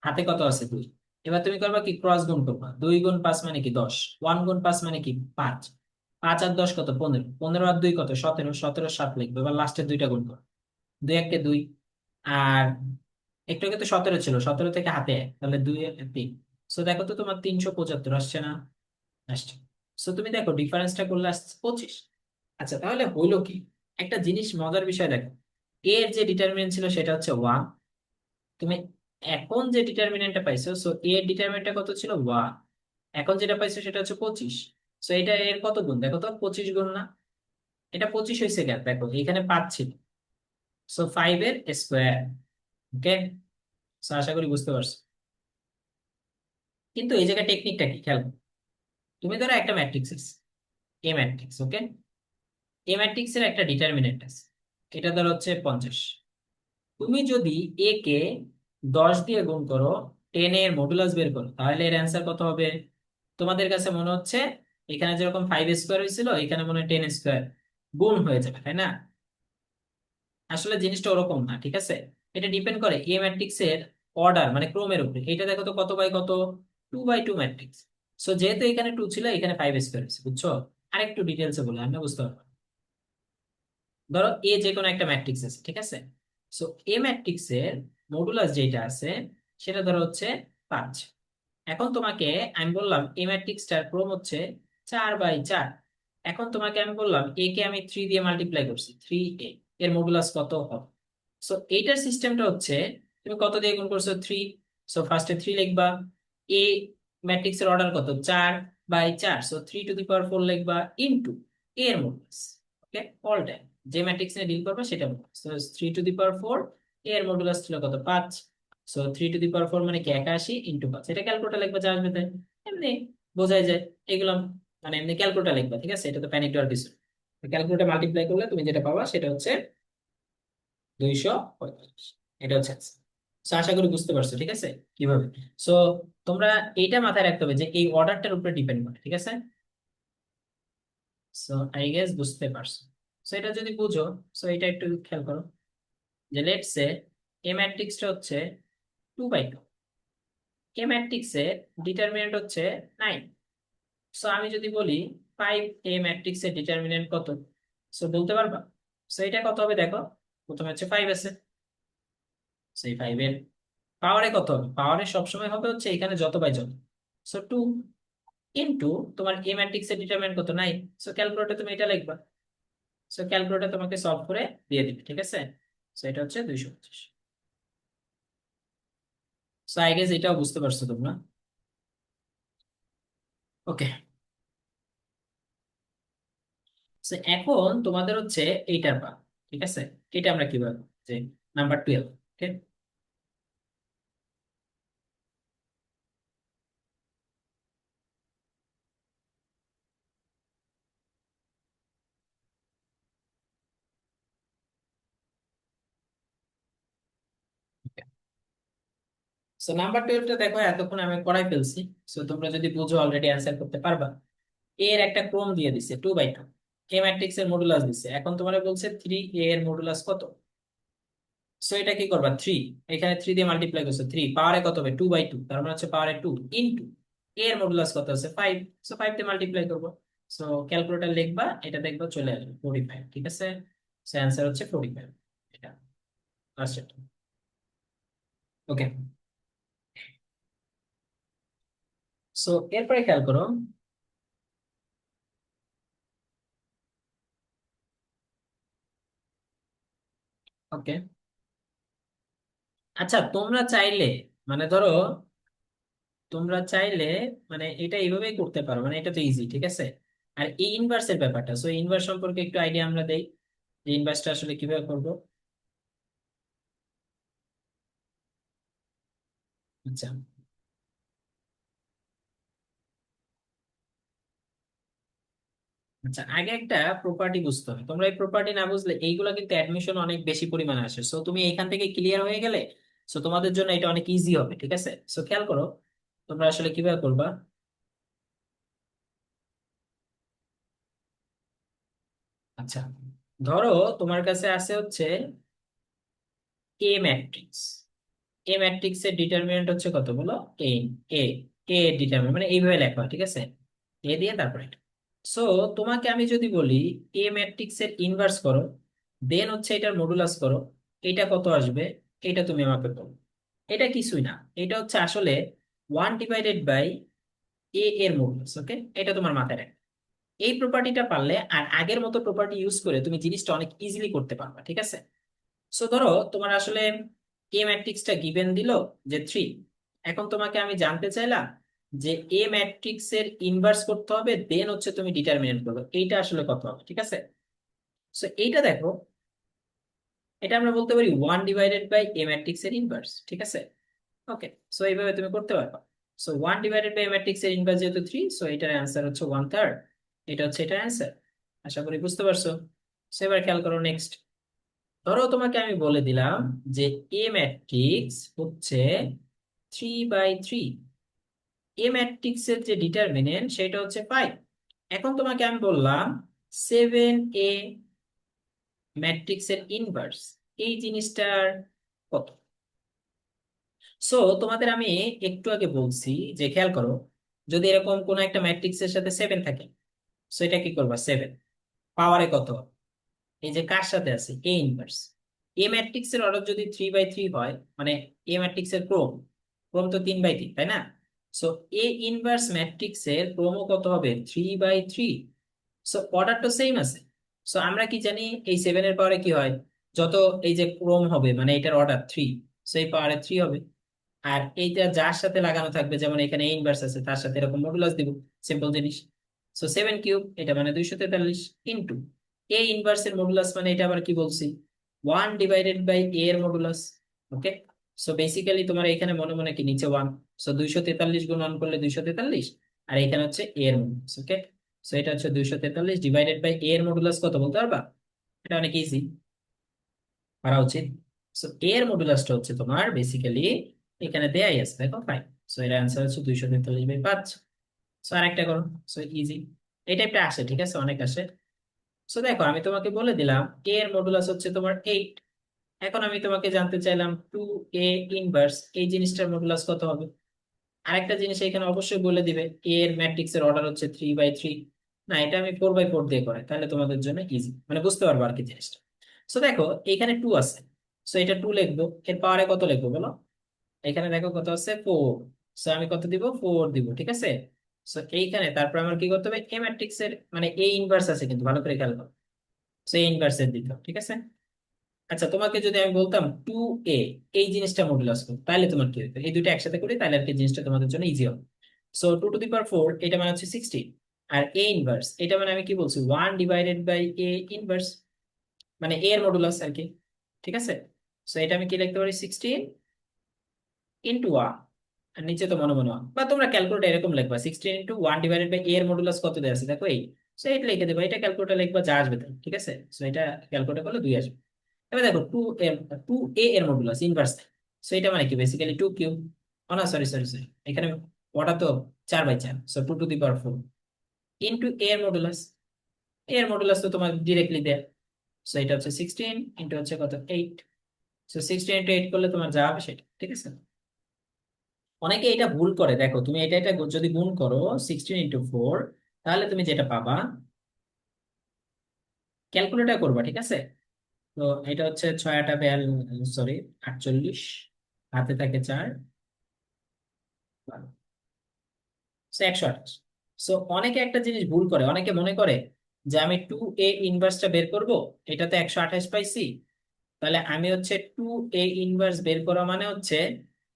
হাতে কত আছে? 2। এবার তুমি করবা কি, ক্রস গুণ করবা। 2 × 5 মানে কি 10, 1 × 5 মানে কি 5। 5 আর 10 কত? 15। 15 আর 2 কত? 17। 17 7 লিখবে। এবার লাস্টের দুইটা গুণ করো, 2 1 কে 2। আর একটু আগে তো 17 ছিল, 17 থেকে হাতে এক, তাহলে 2 3। সো দেখো তো তোমার 375 আসছে না? আসছে। সো তুমি দেখো ডিফারেন্সটা করলে আসছে 25। আচ্ছা, তাহলে হইলো কি, একটা জিনিস মজার বিষয় দেখো, এর যে ডিটারমিনেন্ট ছিল সেটা হচ্ছে 1। তুমি এখন যে ডিটারমিনেন্টটা পাইছো, সো এর ডিটারমিনেন্টটা কত ছিল? 1। এখন যেটা পাইছো সেটা হচ্ছে 25। সো এটা এর কত গুণ দেখো তো, 25 গুণ না? এটা 25 হয়েছে কেন দেখো, এখানে 5 ছিল, সো 5 এর স্কোয়ার। ওকে। সো আশা করি বুঝতে পারছো। কিন্তু এই জায়গায় টেকনিকটা কি খেয়াল করো। তুমি ধরো একটা ম্যাট্রিক্স আছে, এ ম্যাট্রিক্স, ওকে। এ ম্যাট্রিক্স এর একটা ডিটারমিনেন্ট আছে, এটা ধরো হচ্ছে 50। তুমি যদি এ কে 10 দিয়ে গুণ করো, 10 এর মডুলাস বের করো, তাহলে এর অ্যান্সার কত হবে? তোমাদের কাছে মনে হচ্ছে এখানে যেরকম 5 স্কোয়ার হয়েছিল, এখানে মনে হয় 10 স্কোয়ার গুণ হয়ে যাবে, তাই না? আসলে জিনিসটা ওরকম না, ঠিক আছে? এটা ডিপেন্ড করে এ ম্যাট্রিক্স এর অর্ডার, মানে ক্রমের উপরে। এটা দেখো তো কত বাই কত, 2 × 2 ম্যাট্রিক্স। সো যেহেতু এখানে 2 ছিল, এখানে 5 স্কোয়ার হয়েছে, বুঝছো? আরেকটু ডিটেলসে বলে আমি বুঝতে পারবো। ধরো এ যে কোনো একটা ম্যাট্রিক্স আছে, ঠিক আছে? সো এ ম্যাট্রিক্স এর মডুলাস যেটা আছে সেটা ধরো হচ্ছে 5। এখন তোমাকে আমি বললাম এ ম্যাট্রিক্সটার ক্রম হচ্ছে 4 × 4। এখন তোমাকে আমি বললাম এ কে আমি 3 দিয়ে মাল্টিপ্লাই করছি, 3a, এর মডুলাস কত হবে? সো এইটার সিস্টেমটা হচ্ছে, তুমি কত দিয়ে গুণ করছো? 3। সো ফার্স্টে 3 লিখবা। এ ম্যাট্রিক্স এর অর্ডার কত? 4 × 4, সো 3 টু দি পাওয়ার 4 লিখবা ইনটু এর মডুলাস। ওকে, অল টাইম যে ম্যাট্রিক্স নিয়ে ডিল করবে সেটা modulus. So 3 two the power 4, এর মডুলাস ছিল কত? 5। সো 3 টু দি পাওয়ার 4 মানে কি 81 ইনটু 5। এটা ক্যালকুলেটর লিখবা, যা আসবে তাই। এমনি বোঝাই যায় এগুলো, মানে এমনি ক্যালকুলেটর লিখবা, ঠিক আছে? এটা তো প্যানিক দেওয়ার কিছু। ক্যালকুলেটর মাল্টিপ্লাই করলে তুমি যেটা পাবা সেটা হচ্ছে 245। এটা হচ্ছে answer। So, আশা করি বুঝতে পারছো, ঠিক আছে, কিভাবে। সো তোমরা এইটা মাথায় রাখতে হবে যে এই অর্ডারটার উপরে ডিপেন্ড করে, ঠিক আছে? সো আই গেস বুঝতে পারছো। সো এটা যদি বুঝো, সো এটা একটু খেয়াল করো, যে লেটস সে এ ম্যাট্রিক্সটা হচ্ছে 2/2। এ ম্যাট্রিক্সের ডিটারমিনেন্ট হচ্ছে 9। সো আমি যদি বলি 5 ম্যাট্রিক্সের ডিটারমিনেন্ট কত, সো বলতে পারবা? সো এটা কত হবে দেখো, প্রথমে হচ্ছে 5 আছে, সেই 5 এর পাওয়ারে কত হবে, পাওয়ারে সবসময় হবে হচ্ছে এখানে যত বাই যত। সো 2 ইনটু তোমার এ ম্যাট্রিক্সের ডিটারমিনেন্ট কত, 9। সো ক্যালকুলেটর তুমি এটা লিখবা, সো ক্যালকুলেটর তোমাকে সলভ করে দিয়ে দিবে, ঠিক আছে। সো এটা হচ্ছে 225। সো আই গেস এটাও বুঝতে পারছো তোমরা। ওকে, সো এখন তোমাদের হচ্ছে এইটার পা, ঠিক আছে। এটা আমরা কিভাবে, যে নাম্বার 12। ওকে, সো নাম্বার 12টা দেখো এতক্ষণ আমি করাই ফেলছি। সো তোমরা যদি বুঝো অলরেডি অ্যান্সার করতে পারবা। এর একটা ক্রম দিয়ে দিছে 2/2, এ ম্যাট্রিক্স এর মডুলাস দিছে, এখন তোমার বলছে 3 এর মডুলাস কত। সো এটা কি করবা, 3, এখানে 3 দিয়ে মাল্টিপ্লাই করছে, 3 পাওয়ারে কত হবে, 2/2, তার মানে হচ্ছে পাওয়ারে 2 ইনটু এর মডুলাস কত আছে 5। সো 5 দিয়ে মাল্টিপ্লাই করবো। সো ক্যালকুলেটর লিখবা, এটা দেখবা চলে আসবে 45, ঠিক আছে। সো অ্যান্সার হচ্ছে 45, এটা লাস্ট। ওকে, সো এরপরে খেয়াল করো। ওকে, আচ্ছা তোমরা চাইলে, মানে ধরো তোমরা চাইলে মানে এটা এইভাবেই করতে পারো, মানে এটা তো ইজি, ঠিক আছে। আর এই ইনভার্সের ব্যাপারটা, সো ইনভার্স সম্পর্কে একটু আইডিয়া আমরা দেই, যে ইনভার্সটা আসলে কিভাবে করবো। আচ্ছা, আচ্ছা আগে একটা প্রপার্টি বুঝতে হবে, তোমরা এই প্রপার্টি না বুঝলে এইগুলো কিন্তু অ্যাডমিশন অনেক বেশি পরিমাণে আসে। সো তুমি এখান থেকে ক্লিয়ার হয়ে গেলে সো তোমাদের জন্য এটা অনেক ইজি হবে, ঠিক আছে। সো খেয়াল করো তোমরা আসলে কিভাবে করবা। আচ্ছা, ধরো তোমার কাছে আছে হচ্ছে এ ম্যাট্রিক্স, এ ম্যাট্রিক্স এর ডিটারমিনেন্ট হচ্ছে কত বলো, এ। এ এ ডিটারমিনেন্ট মানে এইভাবে লেখা হয়, ঠিক আছে। এ দিয়ে তারপরে সো তোমাকে আমি যদি বলি এ ম্যাট্রিক্স এর ইনভার্স করো, দেন হচ্ছে এটার মডুলাস করো, এটা কত আসবে, এটা তুমি আমাকে বলো। এটা কিছুই না, এটা হচ্ছে আসলে 1/বাই এ এর মডুলাস। ওকে, এটা তোমার মাথায় রাখবে। এই প্রপার্টিটা পারলে আর আগের মতো প্রপার্টি ইউজ করে তুমি জিনিসটা অনেক ইজিলি করতে পারবা, ঠিক আছে। সো ধরো তোমার আসলে এ ম্যাট্রিক্সটা গিভেন দিল যে 3। এখন তোমাকে আমি জানতে চাইলাম যে এ ম্যাট্রিক্স এর ইনভার্স করতে হবে, দেন হচ্ছে তুমি ডিটারমিনেন্ট করবে এইটা আসলে কত হবে, ঠিক আছে। সো এইটা দেখো, এটা আমরা বলতে পারি 1/বাই এ ম্যাট্রিক্স এর ইনভার্স, ঠিক আছে। ওকে, সো এইভাবে তুমি করতে পারবা। সো 1/বাই এ ম্যাট্রিক্স এর ইনভার্স যেহেতু 3, সো এটার অ্যান্সার হচ্ছে 1/3। এটা হচ্ছে এটার অ্যান্সার। আশা করি বুঝতে পারছো। সো এবার খেয়াল করো নেক্সট। ধরো তোমাকে আমি বলে দিলাম যে এ ম্যাট্রিক্স হচ্ছে 3/3, এ ম্যাট্রিক্স এর যে ডিটারমিনেন্ট সেটা হচ্ছে 5। এখন তোমাকে আমি বললাম 7 ম্যাট্রিক্স এর ইনভার্স, এই জিনিসটার কত। সো তোমাদের আমি একটু আগে বলছি যে খেয়াল করো, যদি এরকম কোন একটা ম্যাট্রিক্স এর সাথে 7 থাকে, সো এটা কি করবা, 7 পাওয়ারে কত, এই যে কার সাথে আছে, এ ইনভার্স। এ ম্যাট্রিক্স এর অর্ডার যদি 3/3 হয়, মানে এ ম্যাট্রিক্স এর ক্রম, ক্রম তো 3/3 তাই না। সো এ ইনভার্স ম্যাট্রিক্স এর ক্রম কত হবে, 3/3। সো অর্ডার তো সেম আছে। সো আমরা কি জানি এই 7 এর পাওয়ারে কি হয়, যত এই যে ক্রম হবে মানে এটার অর্ডার 3, সো এই পাওয়ারে 3 হবে। আর এইটা যার সাথে লাগানো থাকবে, যেমন এখানে ইনভার্স আছে তার সাথে এরকম মডুলাস দিব, সিম্পল জিনিস। সো 7³ এটা মানে 243 ইনটু এ ইনভার্স এর মডুলাস, মানে এটা আবার কি বলছি, 1/বাই এ এর মডুলাস। ওকে, সো বেসিক্যালি তোমার এখানে মনে মনে কি নিচে 1, সো 243 গুণ 1 করলে 243, আর এখানে হচ্ছে এ এর মডুলাস। ওকে, সো এটা হচ্ছে 243 ডিভাইডেড বাই এ এর মডুলাস কত বলতে পারবা, এটা অনেক ইজি, পারা উচিত। সো এর মডুলাসটা হচ্ছে তোমার বেসিক্যালি এখানে দেয়াই আছে দেখো 5। সো এর অ্যান্সার হচ্ছে 243/5। সো আরেকটা করো, সো ইজি, এই টাইপটা আসে, ঠিক আছে, অনেক আসে। সো দেখো আমি তোমাকে বলে দিলাম এর মডুলাস হচ্ছে তোমার 8। এখন আমি তোমাকে জানতে চাইলাম 2a ইনভার্স এই জিনিসটার মডুলাস কত হবে। আরেকটা জিনিস এখানে অবশ্যই বলে দিবে, এ এর ম্যাট্রিক্স এর অর্ডার হচ্ছে 3/3। না, এটা আমি 4/4 দিয়ে করাই, তাহলে তোমাদের জন্য ইজি, মানে বুঝতে পারবো আর কি জিনিসটা। সো দেখো এখানে 2 আছে, সো এটা 2 লিখবো, এর পাওয়ারে কত লিখবো বলো। এখানে দেখো কত আছে 4, সো আমি কত দিব 4 দিব, ঠিক আছে। সো এইখানে তারপর আমার কি করতে হবে, এ ম্যাট্রিক্স এর মানে এ ইনভার্স আছে কিন্তু ভালো করে খেয়াল করো, সো এ ইনভার্স এর দিতে হবে, ঠিক আছে। আচ্ছা তোমাকে যদি আমি বলতাম 2a এই জিনিসটা মডুলাস করো, তাহলে তোমার কি হতো, এই দুটো একসাথে করি তাহলে আর কি জিনিসটা তোমাদের জন্য ইজি হবে। সো 2 টু দি পাওয়ার 4 এটা মানে হচ্ছে 16, আর এ ইনভার্স এটা মানে আমি কি বলছি 1/এ ইনভার্স, মানে এ এর মডুলাস আর কি, ঠিক আছে। সো এটা আমি কি লিখতে পারি 16 ইন্টু 1, আর নিচে তো মনে মনে one। বা তোমরা ক্যালকুলেটর এরকম লিখবা 16 ইন্টু 1/এ এর মডুলাস কত দেওয়া আছে দেখো এই, সো এটা লিখে দেবো, এটা ক্যালকুলেটর লিখবা যা আসবে তাই, ঠিক আছে। সো এটা ক্যালকুলেটর করলে 2 আসবে। এবার দেখো 2a এর মডুলাস ইনভার্স, সো এটা মানে কি বেসিক্যালি 2 কিউব। ও না, সরি সরি সরি, এখানে ওটা তো 4/4, so 2 to the power 4 into a এর মডুলাস। এর মডুলাস তো তোমার ডিরেক্টলি দেয়, সো এটা হচ্ছে 16 ইন্টু হচ্ছে কত 8, সো 16 ইন্টু 8 করলে তোমার যা হবে সেটা, ঠিক আছে। অনেকে এটা ভুল করে, দেখো তুমি এটা যদি গুণ করো 16 ইন্টু 4, তাহলে তুমি যেটা পাবা, ক্যালকুলেটর করবা, ঠিক আছে। তো এটা হচ্ছে 6 8 42, সরি 48, হাতে থাকে 4, 128। সো অনেকে একটা জিনিস ভুল করে, অনেকে মনে করে যে আমি 2a ইনভার্সটা বের করব, এটাতে 128 পাইছি, তাহলে আমি হচ্ছে 2a ইনভার্স বের করা মানে হচ্ছে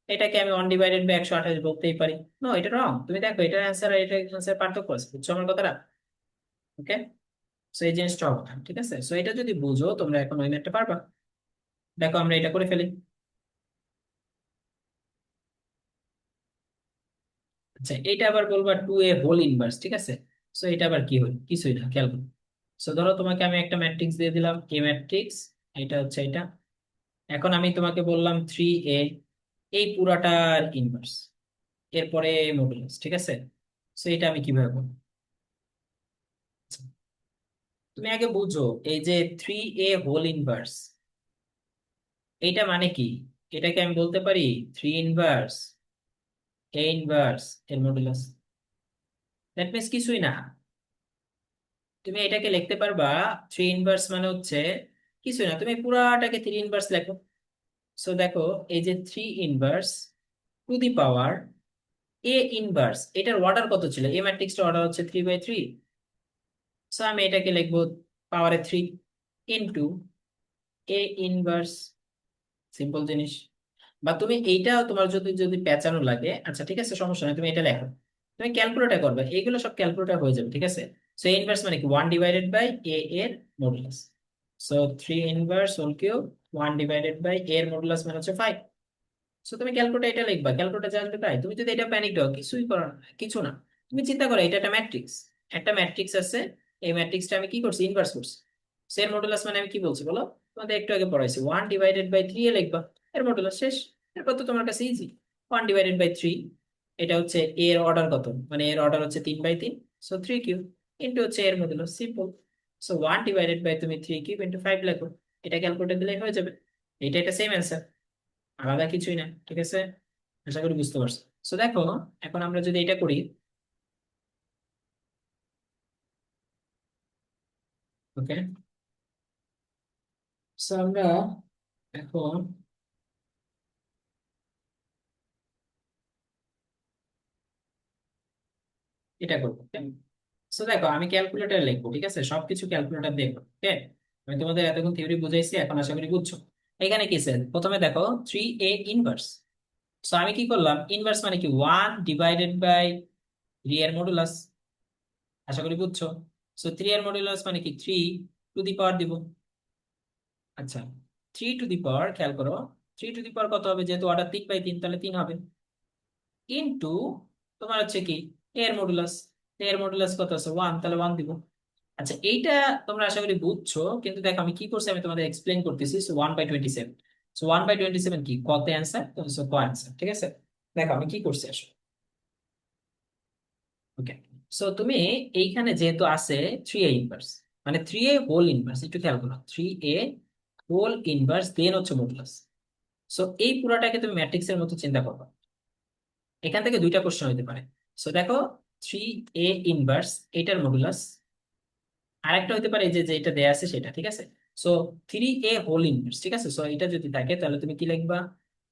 এটাকে আমি 1/128 বলতেই পারি। নো, এটা রং, তুমি দেখো এটার অ্যান্সার আর এটার অ্যান্সার পার্থক্য আছে, বুঝছো আমার কথাটা। ওকে, সো এই জিনিসটা হবে না, ঠিক আছে। সো এটা যদি বুঝো তোমরা এখন ওই ম্যাথটা পারবা। দেখো আমরা এটা করে ফেলি। আচ্ছা এটা আবার বলবা 2a হোল ইনভার্স, ঠিক আছে। সো এটা আবার কি হয়, কিছুই না, খেয়াল করো। সো ধরো তোমাকে আমি একটা ম্যাট্রিক্স দিয়ে দিলাম, এ ম্যাট্রিক্স, এটা হচ্ছে এটা। এখন আমি তোমাকে বললাম 3a এই পুরাটার ইনভার্স, এরপরে মডুলাস, ঠিক আছে। সো এটা আমি কিভাবে বলবো, তুমি আগে বুঝো, এই যে 3a হোল ইনভার্স এইটা মানে কি, এটাকে আমি বলতে পারি 3 ইনভার্স এ ইনভার্স এর মডুলাস। দ্যাট মিনস কিছুই না, তুমি এটাকে লিখতে পারবা 3 ইনভার্স মানে হচ্ছে কিছুই না, তুমি পুরাটাকে 3 ইনভার্স লেখো। সো দেখো এই যে 3 inverse two the power A inverse, এটার অর্ডার কত ছিল, এ ম্যাট্রিক্সটার অর্ডার হচ্ছে 3/3। সো আমি এটাকে লিখবো পাওয়ারে 3 ইন্টু এ ইনভার্স, সিম্পল জিনিস। বা তুমি এইটাও তোমার যদি যদি পেঁচানো লাগে, আচ্ছা ঠিক আছে সমস্যা নেই, তুমি এটা লেখো, তুমি ক্যালকুলেটর করবে, এগুলো সব ক্যালকুলেটর হয়ে যাবে, ঠিক আছে। সো ইনভার্স মানে কি 1/এ এর modulus, so 3 inverse whole cube 1/এ এর মডুলাস মানে হচ্ছে 5। সো তুমি ক্যালকুলেটর এটা লিখবা, ক্যালকুলেটর যা আসবে তাই। তুমি যদি এটা প্যানিক দাও, কিছুই করো না, কিছু না। তুমি চিন্তা করো এটা একটা ম্যাট্রিক্স, একটা ম্যাট্রিক্স আছে, এই ম্যাট্রিক্সটা আমি কি করছি ইনভার্স করছি। সো এর মডুলাস মানে আমি কি বলছি বলো, তোমাদের একটু আগে পড়াইছি 1/3 এ লিখবা, এর মডুলাস শেষ। এরপর তো তোমার কাছে ইজি, 1/3, এটা হচ্ছে এর অর্ডার কত, মানে এর অর্ডার হচ্ছে 3/3, সো 3 কিউব ইন্টু হচ্ছে এর মডুলাস, সিম্পল। সো 1/3 তুমি 3 কিউব ইন্টু 5 লেখো, এটা ক্যালকুলেটর দিলে হয়ে যাবে। এটা এটা সেম অ্যান্সার, আলাদা কিছুই না, ঠিক আছে। আশা করি বুঝতে পারছো। সো দেখো এখন আমরা যদি এটা করি, ওকে, সো আমরা এখন এটা করবো। সো দেখো আমি ক্যালকুলেটর লিখবো, ঠিক আছে, সবকিছু ক্যালকুলেটর দেখবো, ওকে। আমি তোমাদের এতক্ষণ থিওরি বুঝাইছি, এখন আশা করি বুঝছো। এখানে কি স্যার, প্রথমে দেখো 3a ইনভার্স। সো আমি কি করলাম, ইনভার্স মানে কি 1/3 এর মডুলাস, আশা করি বুঝছো। সো 3 এর মডুলাস মানে কি 3 টু দি পাওয়ার দিব। আচ্ছা 3 টু দি পাওয়ার, খেয়াল করো 3 টু দি পাওয়ার কত হবে, যেহেতু অর্ডার 3/3 তাহলে 3 হবে, ইন্টু তোমার হচ্ছে কি এর মডুলাস, এর মডুলাস কত আছে 1, তাহলে 1 দিব। আচ্ছা এইটা তোমরা আশা করি বুঝছো, কিন্তু দেখো আমি কি করছি, আমি তোমাদের এক্সপ্লেন করতেছি। সো 1/27, সো 1/27 কি কত অ্যান্সার, সো ক অ্যান্সার, ঠিক আছে। দেখো আমি কি করছি আসলে, ওকে। সো তুমি এইখানে যেহেতু আছে 3a ইনভার্স, মানে 3a হোল ইনভার্স, একটু খেয়াল করো 3a হোল ইনভার্স দেন হচ্ছে মডুলাস। সো এই পুরাটাকে তুমি ম্যাট্রিক্সের মতো চিন্তা করবে। এখান থেকে দুইটা কোশ্চেন হতে পারে। সো দেখো, 3a ইনভার্স এটার মডুলাস, আরেকটা হতে পারে এই যে যেটা দেয়া আছে সেটা, ঠিক আছে। সো 3a হোল ইনভার্স, ঠিক আছে। সো এটা যদি থাকে তাহলে তুমি কি লিখবা?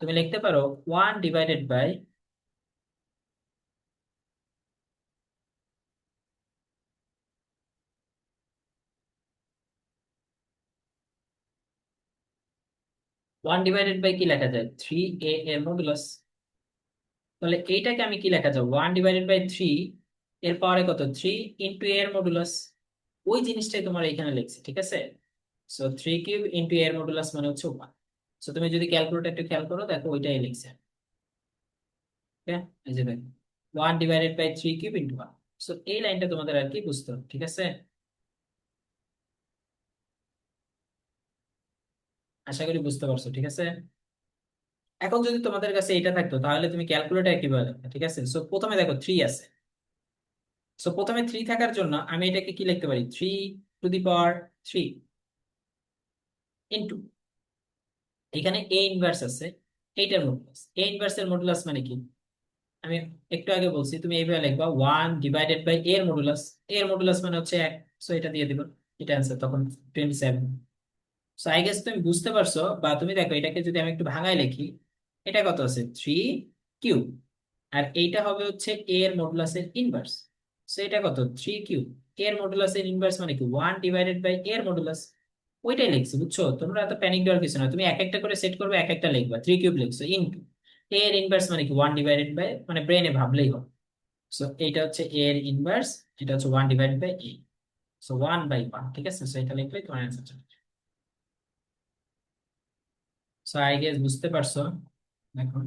তুমি লিখতে পারো 1 ডিভাইডেড বাই কি লেখা যায়, 3a এর মডুলাস। তাহলে এইটাকে আমি কি লেখা যায়, 1/3 এর পাওয়ারে কত, 3 এর মডুলাস। ওই জিনিসটাই তোমার এখানে লিখছে, ঠিক আছে। সো 3³ এর মডুলাস মানে হচ্ছে 1। সো তুমি যদি ক্যালকুলেটর একটু খেয়াল করো, দেখো ওইটাই লিখছে। ঠিক আছে, এই যে দেখো 1/3³ 1। সো এই লাইনটা তোমাদের আর কি বুঝতে হবে, ঠিক আছে। আশা করি বুঝতে পারছো, ঠিক আছে। এখন যদি তোমাদের কাছে এটা থাকতো তাহলে তুমি ক্যালকুলেটর কিভাবে লিখবে, ঠিক আছে। সো প্রথমে দেখো 3 আছে। সো প্রথমে 3 থাকার জন্য আমি এটাকে কি লিখতে পারি, 3 টু দি পাওয়ার 3 ইন্টু, এখানে এ ইনভার্স আছে, এইটার মডুলাস। এ ইনভার্স এর মডুলাস মানে কি, আমি একটু আগে বলছি, তুমি এইভাবে লিখবা 1/এর মডুলাস। এর মডুলাস মানে হচ্ছে 1। সো এটা দিয়ে দিবা, এটা অ্যান্সার তখন 27। সো আই গেস তুমি বুঝতে পারছো। বা তুমি দেখো এটাকে যদি আমি একটু ভাঙায় লিখি, এটা কত আছে, 3 কিউব। আর এইটা হবে হচ্ছে এ এর মডুলাসের ইনভার্স। সো এটা কত, 3 কিউব। এর মডুলাসের ইনভার্স মানে কি, 1/এর মডুলাস। ওইটাই লিখছি, বুঝছো। তোমরা এত প্যানিক দেওয়ার কিছু না, তুমি এক একটা করে সেট করবে, এক একটা লিখবা। 3 কিউব লিখছো, ইনটু এর ইনভার্স মানে কি, 1/, মানে ব্রেনে ভাবলেই হবে। সো এইটা হচ্ছে এ এর ইনভার্স, এটা হচ্ছে 1/a। সো 1/1, ঠিক আছে। সো এটা লিখলে তোমার অ্যান্সার চলে আসবে। সো আই গেস বুঝতে পারছো এখন।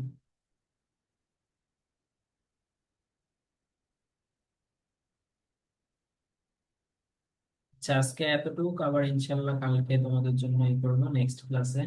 আচ্ছা, আজকে এতটুকু, আবার ইনশাল্লাহ কালকে তোমাদের জন্য এই করবো নেক্সট ক্লাসে।